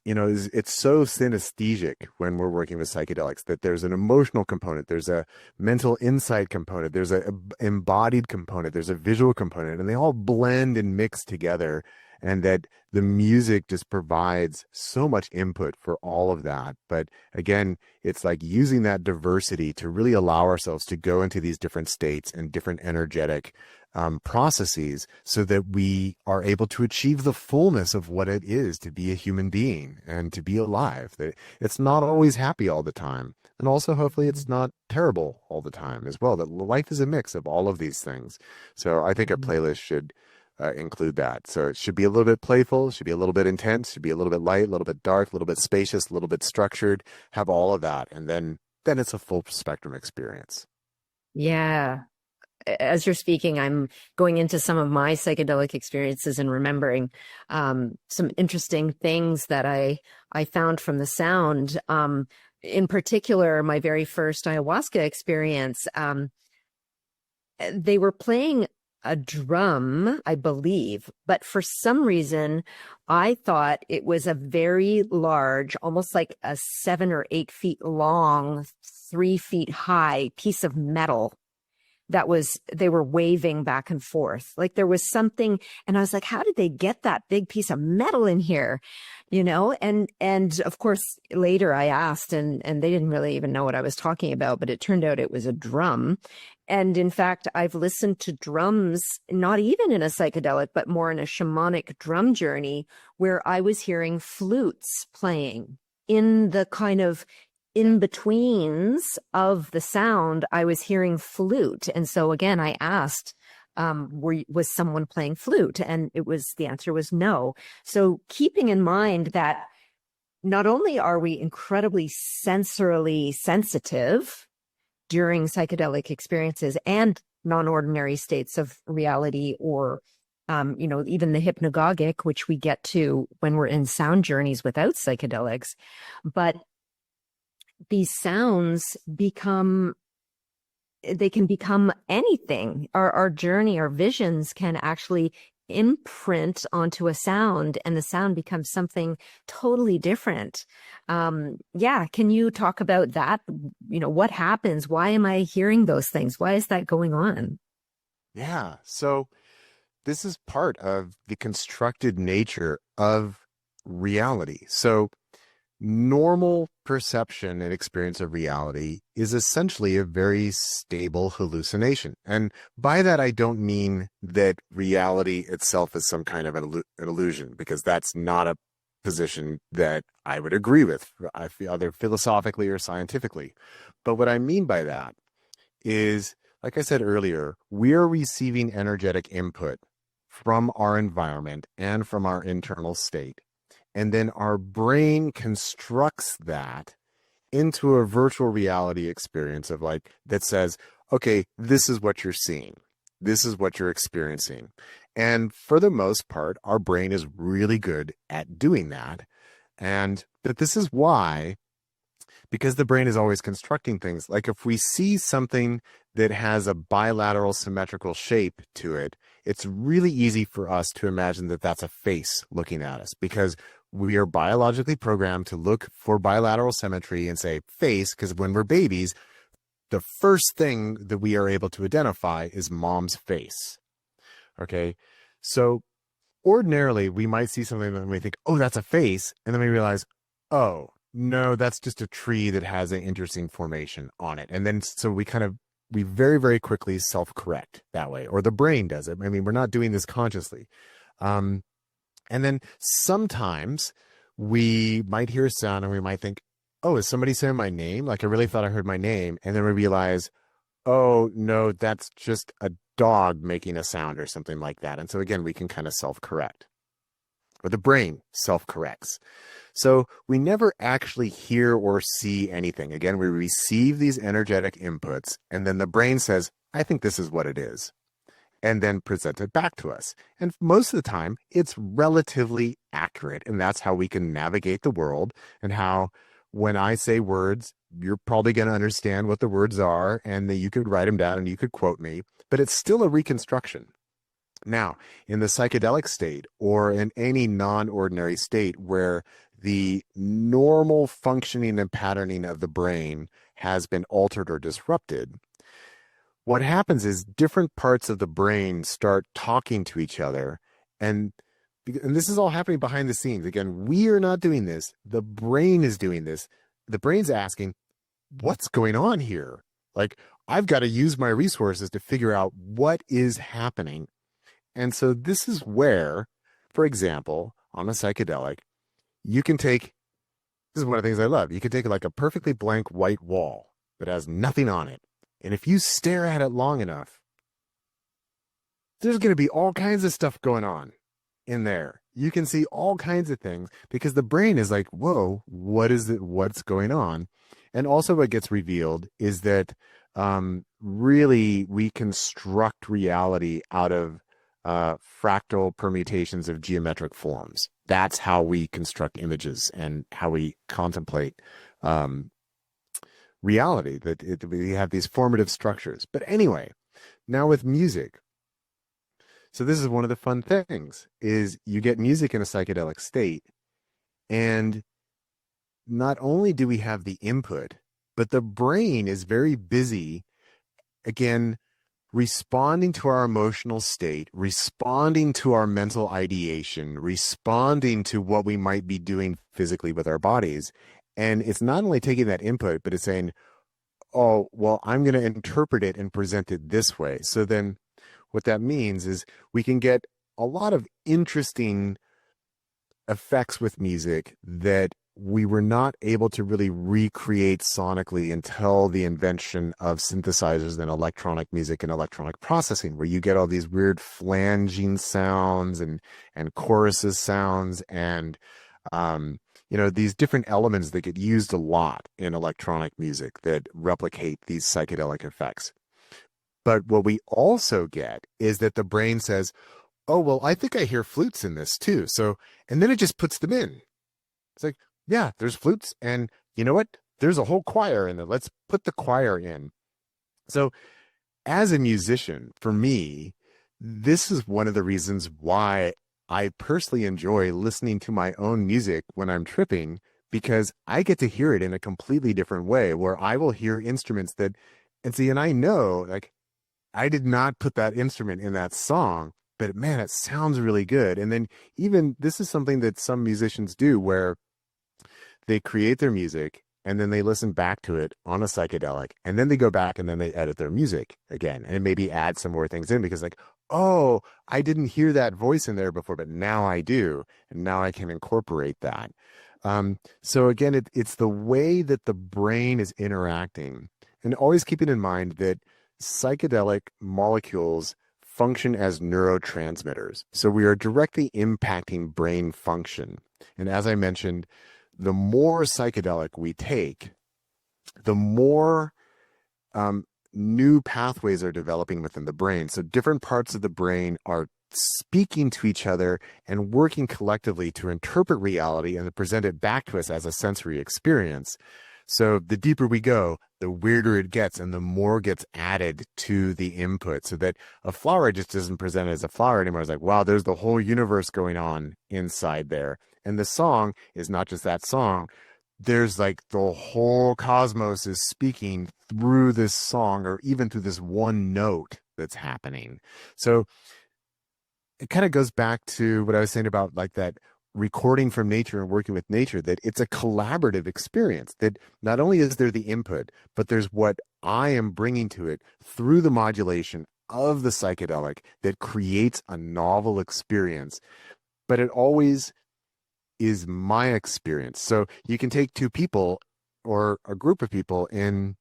it's so synesthetic when we're working with psychedelics that there's an emotional component, there's a mental insight component, there's a embodied component, there's a visual component, and they all blend and mix together. And that the music just provides so much input for all of that. But again, it's like using that diversity to really allow ourselves to go into these different states and different energetic processes so that we are able to achieve the fullness of what it is to be a human being and to be alive. That it's not always happy all the time. And also, hopefully, it's not terrible all the time as well. That life is a mix of all of these things. So I think a playlist should include that. So it should be a little bit playful, should be a little bit intense, should be a little bit light, a little bit dark, a little bit spacious, a little bit structured, have all of that. And then it's a full spectrum experience. Yeah. As you're speaking, I'm going into some of my psychedelic experiences and remembering some interesting things that I found from the sound. In particular, my very first ayahuasca experience, they were playing a drum, I believe, but for some reason, I thought it was a very large, almost like a 7 or 8 feet long, 3 feet high piece of metal that was they were waving back and forth, like there was something. And I was like, how did they get that big piece of metal in here, and of course later I asked, and they didn't really even know what I was talking about, but it turned out it was a drum. And in fact, I've listened to drums, not even in a psychedelic but more in a shamanic drum journey, where I was hearing flutes playing in the kind of in betweens of the sound. I was hearing flute. And so again, I asked, was someone playing flute? And the answer was no. So keeping in mind that not only are we incredibly sensorily sensitive during psychedelic experiences and non-ordinary states of reality, or even the hypnagogic, which we get to when we're in sound journeys without psychedelics, but these sounds can become anything. Our journey, our visions can actually imprint onto a sound, and the sound becomes something totally different. Yeah. Can you talk about that? What happens? Why am I hearing those things? Why is that going on? Yeah. So this is part of the constructed nature of reality. So normal perception and experience of reality is essentially a very stable hallucination. And by that, I don't mean that reality itself is some kind of an illusion, because that's not a position that I would agree with, I feel, either philosophically or scientifically. But what I mean by that is, like I said earlier, we are receiving energetic input from our environment and from our internal state. And then our brain constructs that into a virtual reality experience of that says, okay, this is what you're seeing. This is what you're experiencing. And for the most part, our brain is really good at doing that. And that this is why, because the brain is always constructing things. Like if we see something that has a bilateral symmetrical shape to it, it's really easy for us to imagine that that's a face looking at us, because we are biologically programmed to look for bilateral symmetry and say face, because when we're babies, the first thing that we are able to identify is mom's face. Okay. So ordinarily we might see something and we think, oh, that's a face. And then we realize, oh, no, that's just a tree that has an interesting formation on it. And then so we very, very quickly self-correct that way, or the brain does it. I mean, we're not doing this consciously. And then sometimes we might hear a sound and we might think, oh, is somebody saying my name? Like I really thought I heard my name. And then we realize, oh, no, that's just a dog making a sound or something like that. And so again, we can kind of self-correct, or the brain self-corrects. So we never actually hear or see anything. Again, we receive these energetic inputs, and then the brain says, I think this is what it is, and then present it back to us. And most of the time, it's relatively accurate. And that's how we can navigate the world, and how when I say words, you're probably going to understand what the words are, and that you could write them down and you could quote me, but it's still a reconstruction. Now, in the psychedelic state, or in any non-ordinary state where the normal functioning and patterning of the brain has been altered or disrupted, what happens is different parts of the brain start talking to each other. And this is all happening behind the scenes. Again, we are not doing this. The brain is doing this. The brain's asking, what's going on here? Like, I've got to use my resources to figure out what is happening. And so this is where, for example, on a psychedelic, you can take, this is one of the things I love. You can take like a perfectly blank white wall that has nothing on it. And if you stare at it long enough, there's going to be all kinds of stuff going on in there. You can see all kinds of things, because the brain is like, whoa, what is it? What's going on? And also what gets revealed is that really we construct reality out of fractal permutations of geometric forms. That's how we construct images and how we contemplate um, reality. We have these formative structures. But anyway, now with music. So this is one of the fun things is you get music in a psychedelic state, and not only do we have the input, but the brain is very busy, again, responding to our emotional state, responding to our mental ideation, responding to what we might be doing physically with our bodies. And it's not only taking that input, but it's saying, oh, well, I'm going to interpret it and present it this way. So then what that means is we can get a lot of interesting effects with music that we were not able to really recreate sonically until the invention of synthesizers and electronic music and electronic processing, where you get all these weird flanging sounds and choruses sounds and these different elements that get used a lot in electronic music that replicate these psychedelic effects. But what we also get is that the brain says, oh, well, I think I hear flutes in this too. So, and then it just puts them in. It's like, yeah, there's flutes. And you know what? There's a whole choir in there. Let's put the choir in. So as a musician, for me, this is one of the reasons why I personally enjoy listening to my own music when I'm tripping, because I get to hear it in a completely different way where I will hear instruments and I know, like, I did not put that instrument in that song, but man, it sounds really good. And then even this is something that some musicians do where they create their music and then they listen back to it on a psychedelic, and then they go back and then they edit their music again and maybe add some more things in because like, oh, I didn't hear that voice in there before, but now I do. And now I can incorporate that. So again, it's the way that the brain is interacting, and always keeping in mind that psychedelic molecules function as neurotransmitters. So we are directly impacting brain function. And as I mentioned, the more psychedelic we take, the more new pathways are developing within the brain. So different parts of the brain are speaking to each other and working collectively to interpret reality and to present it back to us as a sensory experience. So the deeper we go, the weirder it gets and the more gets added to the input, so that a flower just isn't presented as a flower anymore. It's like, wow, there's the whole universe going on inside there. And the song is not just that song. There's like the whole cosmos is speaking through this song, or even through this one note that's happening. So it kind of goes back to what I was saying about like that recording from nature and working with nature, that it's a collaborative experience, that not only is there the input, but there's what I am bringing to it through the modulation of the psychedelic that creates a novel experience. But it always is my experience. So you can take two people or a group of people in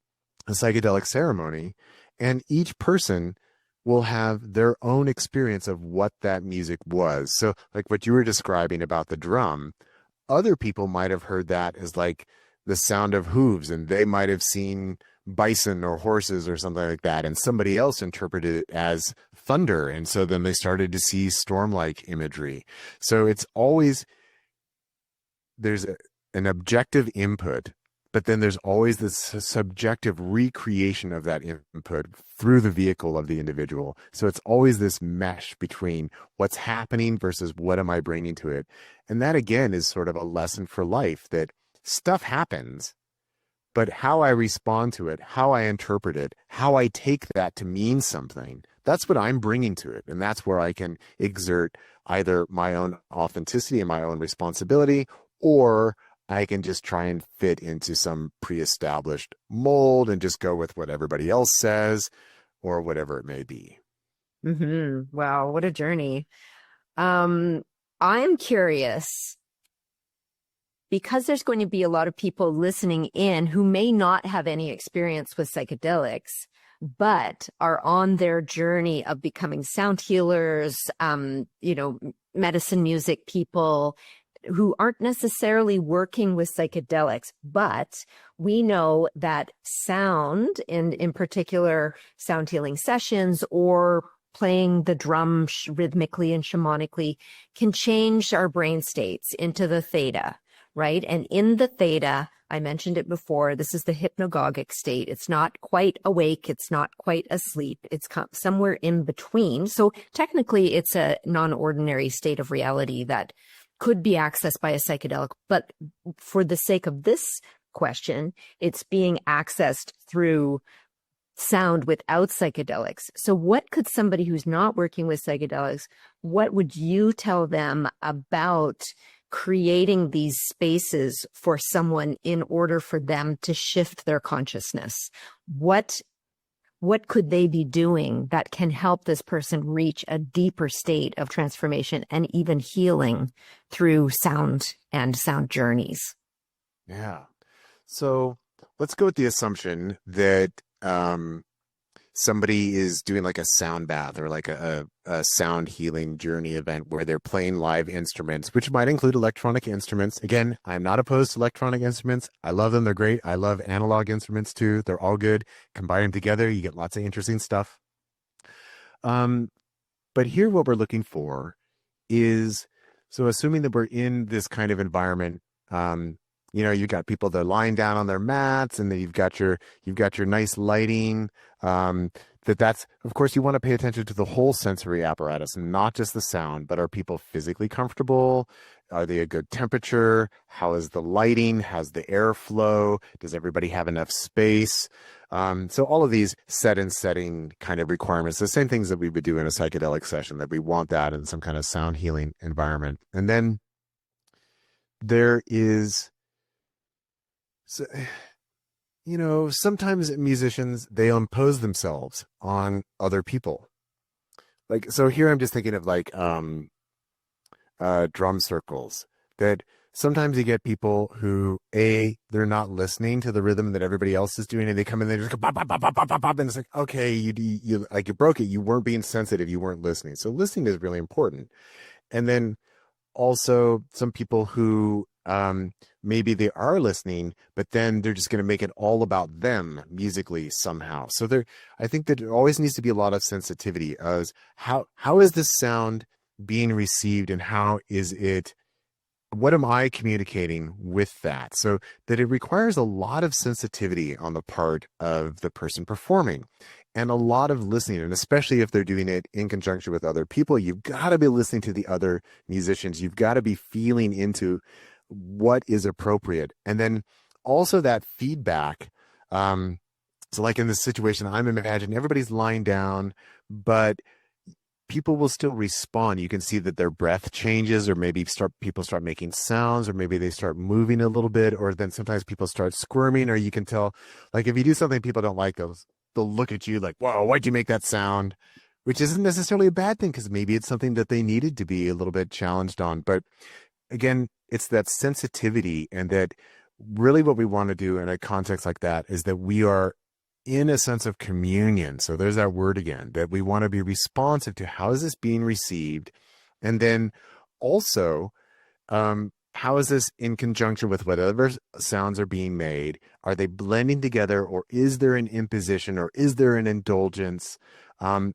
a psychedelic ceremony, and each person will have their own experience of what that music was. So like what you were describing about the drum, other people might have heard that as like the sound of hooves, and they might have seen bison or horses or something like that. And somebody else interpreted it as thunder. And so then they started to see storm-like imagery. So it's always, there's an objective input, but then there's always this subjective recreation of that input through the vehicle of the individual. So it's always this mesh between what's happening versus what am I bringing to it. And that again is sort of a lesson for life, that stuff happens, but how I respond to it, how I interpret it, how I take that to mean something, that's what I'm bringing to it. And that's where I can exert either my own authenticity and my own responsibility, or I can just try and fit into some pre-established mold and just go with what everybody else says or whatever it may be. Mm-hmm. Wow, what a journey. I'm curious, because there's going to be a lot of people listening in who may not have any experience with psychedelics, but are on their journey of becoming sound healers, medicine music people. who aren't necessarily working with psychedelics, but we know that sound, and in particular sound healing sessions or playing the drum rhythmically and shamanically, can change our brain states into the theta, right? And in the theta, I mentioned it before, this is the hypnagogic state. It's not quite awake. It's not quite asleep. It's somewhere in between. So technically, it's a non-ordinary state of reality that could be accessed by a psychedelic. But for the sake of this question, it's being accessed through sound without psychedelics. So what could somebody who's not working with psychedelics, what would you tell them about creating these spaces for someone in order for them to shift their consciousness? What could they be doing that can help this person reach a deeper state of transformation and even healing through sound and sound journeys? Yeah. So let's go with the assumption that somebody is doing like a sound bath or like a sound healing journey event where they're playing live instruments, which might include electronic instruments. Again, I'm not opposed to electronic instruments. I love them. They're great. I love analog instruments too. They're all good. Combine them together, you get lots of interesting stuff. But here what we're looking for is, so assuming that we're in this kind of environment, you've got people that are lying down on their mats, and then you've got your nice lighting. That's, of course, you want to pay attention to the whole sensory apparatus and not just the sound, but are people physically comfortable? Are they a good temperature? How is the lighting? How's the airflow? Does everybody have enough space? So all of these set and setting kind of requirements, the same things that we would do in a psychedelic session, that we want that in some kind of sound healing environment. And then there is, so, sometimes musicians, they impose themselves on other people. Like, so here I'm just thinking of like drum circles, that sometimes you get people who, they're not listening to the rhythm that everybody else is doing, and they come in, they just go bop, bop, bop, bop, bop, bop, bop, and it's like, okay, you like, you broke it. You weren't being sensitive. You weren't listening. So listening is really important. And then also some people who, maybe they are listening, but then they're just going to make it all about them musically somehow. So I think that there always needs to be a lot of sensitivity as how is this sound being received, and what am I communicating with that? So that it requires a lot of sensitivity on the part of the person performing, and a lot of listening. And especially if they're doing it in conjunction with other people, you've got to be listening to the other musicians. You've got to be feeling into what is appropriate. And then also that feedback. So like in this situation, I'm imagining everybody's lying down, but people will still respond. You can see that their breath changes, or maybe people start making sounds, or maybe they start moving a little bit, or then sometimes people start squirming, or you can tell, like if you do something people don't like, they'll look at you like, whoa, why'd you make that sound? Which isn't necessarily a bad thing, because maybe it's something that they needed to be a little bit challenged on. But again, it's that sensitivity, and that really what we want to do in a context like that is that we are in a sense of communion. So there's that word again, that we want to be responsive to how is this being received. And then also, how is this in conjunction with whatever sounds are being made? Are they blending together, or is there an imposition, or is there an indulgence?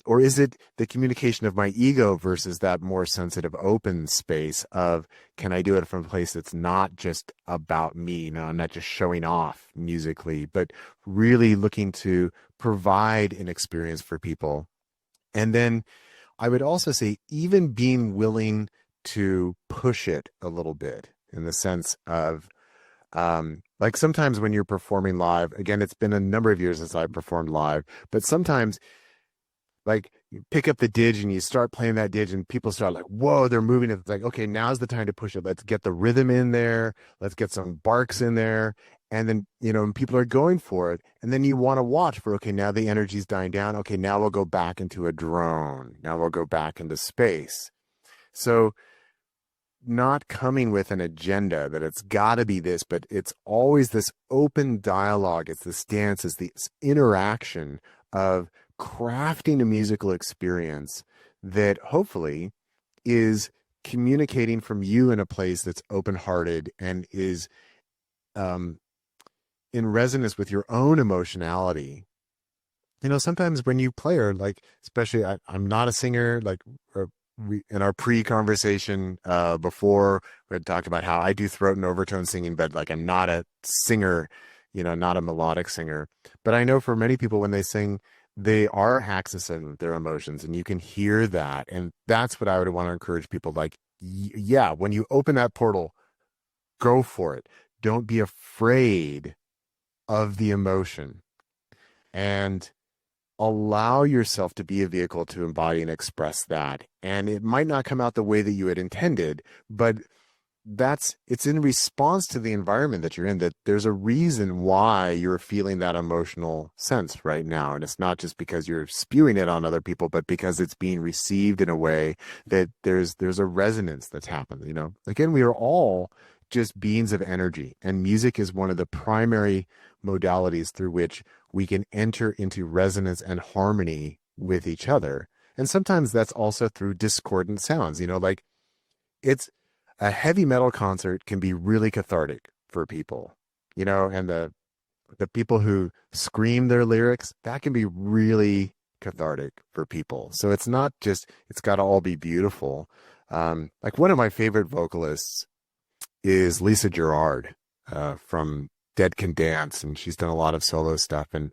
Or is it the communication of my ego versus that more sensitive, open space of, can I do it from a place that's not just about me? I'm not just showing off musically, but really looking to provide an experience for people. And then I would also say, even being willing to push it a little bit, in the sense of, like sometimes when you're performing live, again, it's been a number of years since I performed live, but sometimes, like, you pick up the dig and you start playing that dig, and people start like, whoa, they're moving. It's like, okay, now's the time to push it. Let's get the rhythm in there. Let's get some barks in there. And then, people are going for it. And then you want to watch for, okay, now the energy's dying down. Okay, now we'll go back into a drone. Now we'll go back into space. So not coming with an agenda that it's got to be this, but it's always this open dialogue. It's this dance, it's this interaction of crafting a musical experience that hopefully is communicating from you in a place that's open-hearted and is um, in resonance with your own emotionality. Sometimes when you play, or like, especially I'm not a singer, like we in our pre-conversation before, we had talked about how I do throat and overtone singing, but like I'm not a singer, not a melodic singer. But I know for many people when they sing, they are accessing their emotions, and you can hear that. And that's what I would want to encourage people. Like, yeah, when you open that portal, go for it. Don't be afraid of the emotion, and allow yourself to be a vehicle to embody and express that. And it might not come out the way that you had intended, but it's in response to the environment that you're in, that there's a reason why you're feeling that emotional sense right now. And it's not just because you're spewing it on other people, but because it's being received in a way that there's a resonance that's happened. Again, we are all just beings of energy, and music is one of the primary modalities through which we can enter into resonance and harmony with each other. And sometimes that's also through discordant sounds, like it's a heavy metal concert can be really cathartic for people, and the people who scream their lyrics, that can be really cathartic for people. So it's not just, it's got to all be beautiful. Like one of my favorite vocalists is Lisa Gerard from Dead Can Dance, and she's done a lot of solo stuff, and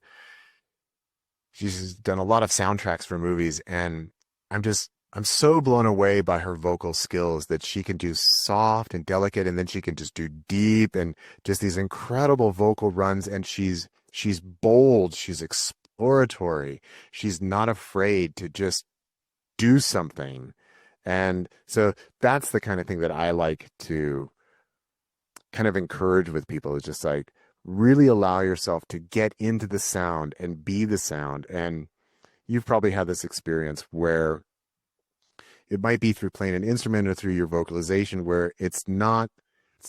she's done a lot of soundtracks for movies. And I'm so blown away by her vocal skills, that she can do soft and delicate, and then she can just do deep, and just these incredible vocal runs. And she's bold, she's exploratory, she's not afraid to just do something. And so that's the kind of thing that I like to kind of encourage with people, is just like, really allow yourself to get into the sound and be the sound. And you've probably had this experience where it might be through playing an instrument or through your vocalization, where it's not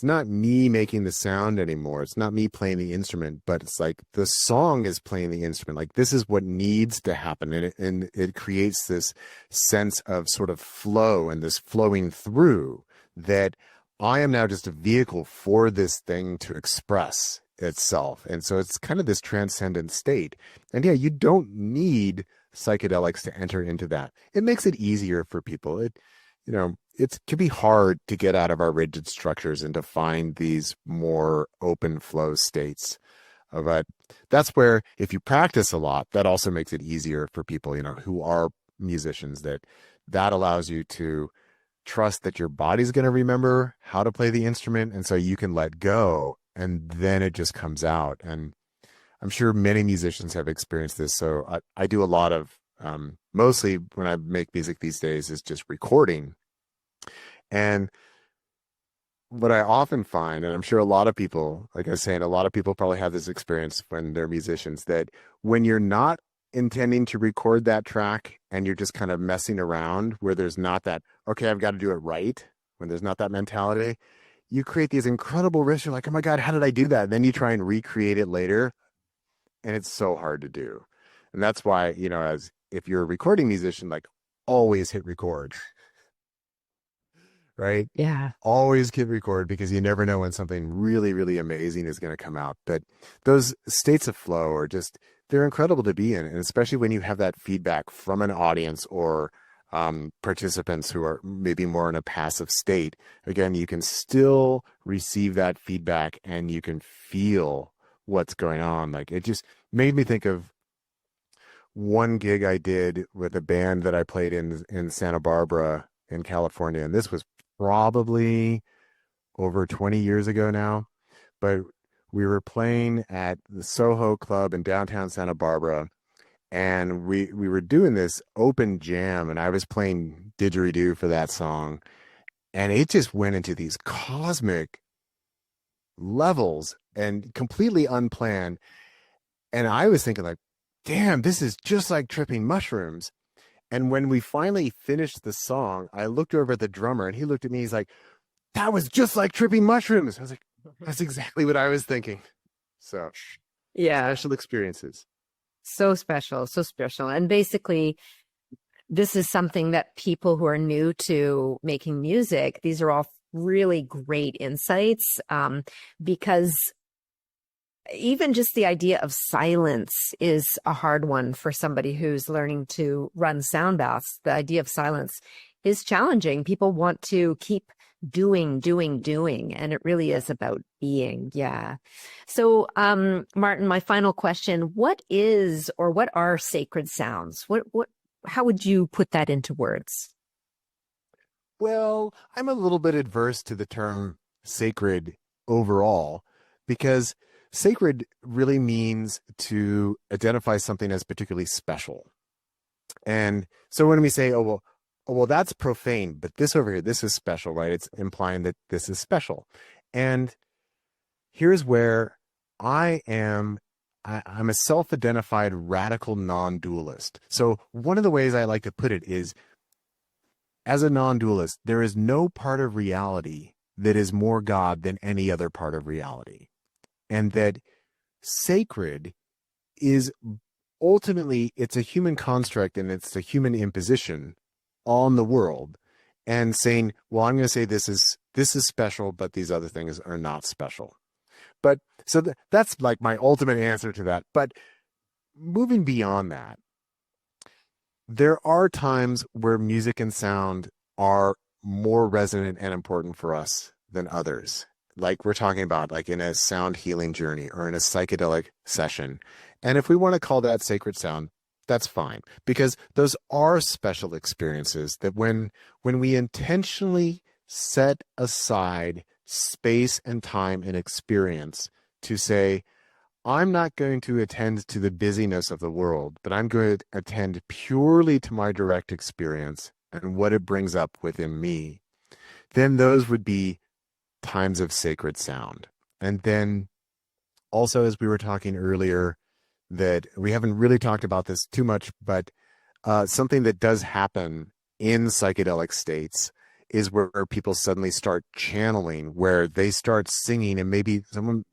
me making the sound anymore. It's not me playing the instrument, but it's like the song is playing the instrument. Like, this is what needs to happen. And it creates this sense of sort of flow, and this flowing through, that I am now just a vehicle for this thing to express itself. And so it's kind of this transcendent state. And yeah, you don't need psychedelics to enter into that. It makes it easier for people. It can be hard to get out of our rigid structures and to find these more open flow states. But that's where, if you practice a lot, that also makes it easier for people, who are musicians, that allows you to trust that your body's going to remember how to play the instrument. And so you can let go, and then it just comes out. And I'm sure many musicians have experienced this. So I do a lot of, mostly when I make music these days, is just recording. And what I often find, and I'm sure a lot of people, like I was saying, a lot of people probably have this experience when they're musicians, that when you're not intending to record that track and you're just kind of messing around, where there's not that, okay, I've got to do it right, when there's not that mentality, you create these incredible risks. You're like, oh my God, how did I do that? And then you try and recreate it later, and it's so hard to do. And that's why, as if you're a recording musician, like, always hit record, right? Yeah. Always hit record, because you never know when something really, really amazing is going to come out. But those states of flow are just, they're incredible to be in. And especially when you have that feedback from an audience, or participants who are maybe more in a passive state. Again, you can still receive that feedback, and you can feel what's going on. Like, it just made me think of one gig I did with a band that I played in Santa Barbara in California. And this was probably over 20 years ago now, but we were playing at the Soho Club in downtown Santa Barbara, and we were doing this open jam, and I was playing didgeridoo for that song, and it just went into these cosmic levels and completely unplanned. And I was thinking, like, damn, this is just like tripping mushrooms. And when we finally finished the song, I looked over at the drummer, and he looked at me. He's like, that was just like tripping mushrooms. I was like, that's exactly what I was thinking. So, Yeah. special experiences. So special, so special. And basically, this is something that people who are new to making music, these are all really great insights, because even just the idea of silence is a hard one for somebody who's learning to run sound baths. The idea of silence is challenging. People want to keep doing, and it really is about being. Yeah. So, Martin, my final question, what are sacred sounds? How would you put that into words? Well, I'm a little bit adverse to the term sacred overall because sacred really means to identify something as particularly special. And so when we say, oh, well, that's profane, but this over here, this is special, right? It's implying that this is special. And here's where I'm a self-identified radical non-dualist. So one of the ways I like to put it is, as a non-dualist, there is no part of reality that is more God than any other part of reality. And that sacred is ultimately, it's a human construct and it's a human imposition on the world, and saying, well, I'm going to say this is special, but these other things are not special. But so that's like my ultimate answer to that. But moving beyond that, there are times where music and sound are more resonant and important for us than others. Like we're talking about, like in a sound healing journey or in a psychedelic session. And if we want to call that sacred sound, that's fine, because those are special experiences that when we intentionally set aside space and time and experience to say, I'm not going to attend to the busyness of the world, but I'm going to attend purely to my direct experience and what it brings up within me, then those would be times of sacred sound. And then also, as we were talking earlier, that we haven't really talked about this too much, but something that does happen in psychedelic states is where people suddenly start channeling, where they start singing, and maybe someone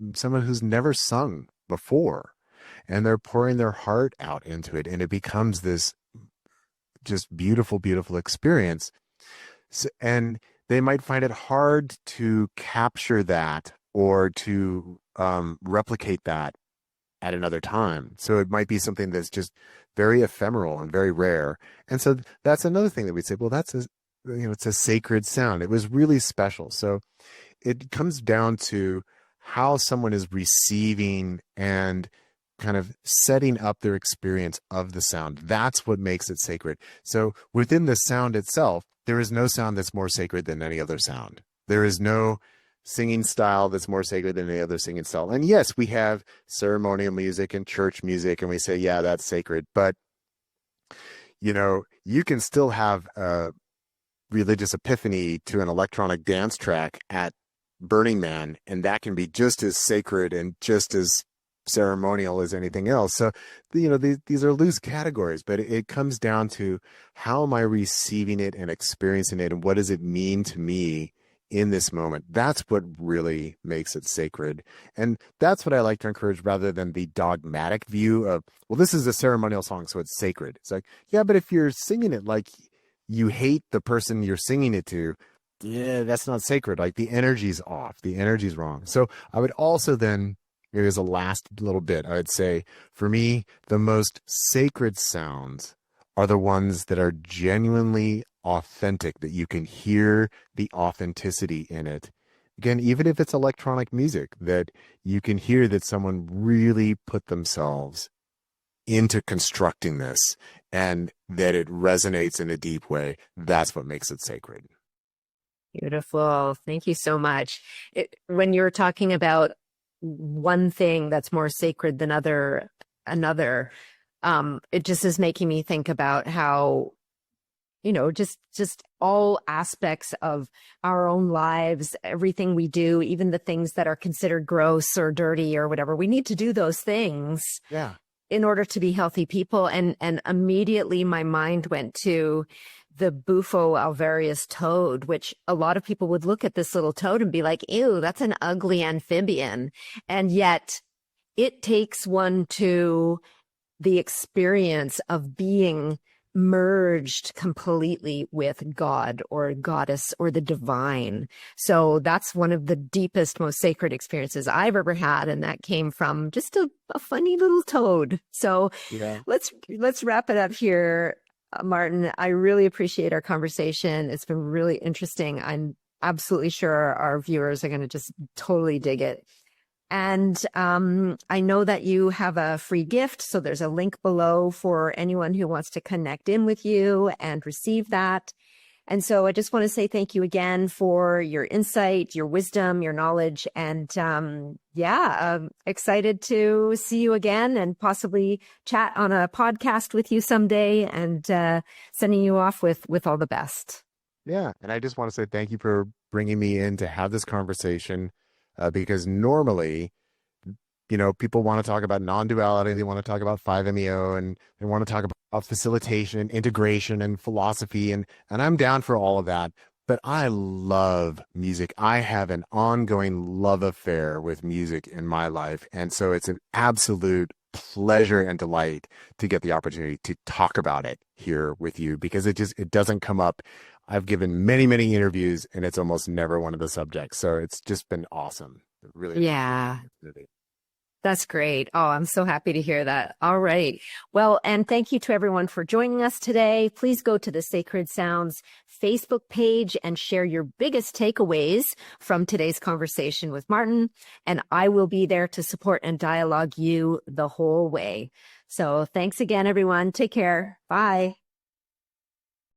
who's never sung before, and they're pouring their heart out into it, and it becomes this just beautiful, beautiful experience. So, and they might find it hard to capture that or to replicate that at another time. So it might be something that's just very ephemeral and very rare. And so that's another thing that we'd say, well, it's a sacred sound. It was really special. So it comes down to how someone is receiving and kind of setting up their experience of the sound. That's what makes it sacred. So within the sound itself, there is no sound that's more sacred than any other sound. There is no singing style that's more sacred than any other singing style. And yes, we have ceremonial music and church music, and we say, yeah, that's sacred. But, you can still have a religious epiphany to an electronic dance track at Burning Man, and that can be just as sacred and just as ceremonial as anything else. So, these are loose categories, but it comes down to how am I receiving it and experiencing it, and what does it mean to me in this moment? That's what really makes it sacred. And that's what I like to encourage, rather than the dogmatic view of, well, this is a ceremonial song, so it's sacred. It's like, yeah, but if you're singing it like you hate the person you're singing it to, yeah, that's not sacred. Like the energy's off, the energy's wrong. So I would also then, here's a last little bit, I would say, for me, the most sacred sounds are the ones that are genuinely authentic, that you can hear the authenticity in it. Again, even if it's electronic music, that you can hear that someone really put themselves into constructing this and that it resonates in a deep way. That's what makes it sacred. Beautiful. Thank you so much. When you're talking about one thing that's more sacred than another, it just is making me think about how, just all aspects of our own lives, everything we do, even the things that are considered gross or dirty or whatever, we need to do those things. Yeah. In order to be healthy people. And immediately my mind went to the Bufo alvarius toad, which a lot of people would look at this little toad and be like, ew, that's an ugly amphibian. And yet it takes one to the experience of being merged completely with God or goddess or the divine. So that's one of the deepest, most sacred experiences I've ever had. And that came from just a funny little toad. So Yeah. let's wrap it up here. Martin, I really appreciate our conversation. It's been really interesting. I'm absolutely sure our viewers are going to just totally dig it. And I know that you have a free gift, so there's a link below for anyone who wants to connect in with you and receive that. And so I just want to say thank you again for your insight, your wisdom, your knowledge, and excited to see you again and possibly chat on a podcast with you someday, and sending you off with all the best. Yeah. And I just want to say thank you for bringing me in to have this conversation, because normally, people want to talk about non-duality. They want to talk about 5-MeO, and they want to talk about facilitation, integration, and philosophy. And I'm down for all of that. But I love music. I have an ongoing love affair with music in my life. And so it's an absolute pleasure and delight to get the opportunity to talk about it here with you, because it doesn't come up. I've given many, many interviews, and it's almost never one of the subjects. So it's just been awesome. Really. Yeah. That's great. Oh, I'm so happy to hear that. All right. Well, and thank you to everyone for joining us today. Please go to the Sacred Sounds Facebook page and share your biggest takeaways from today's conversation with Martin. And I will be there to support and dialogue you the whole way. So thanks again, everyone. Take care. Bye.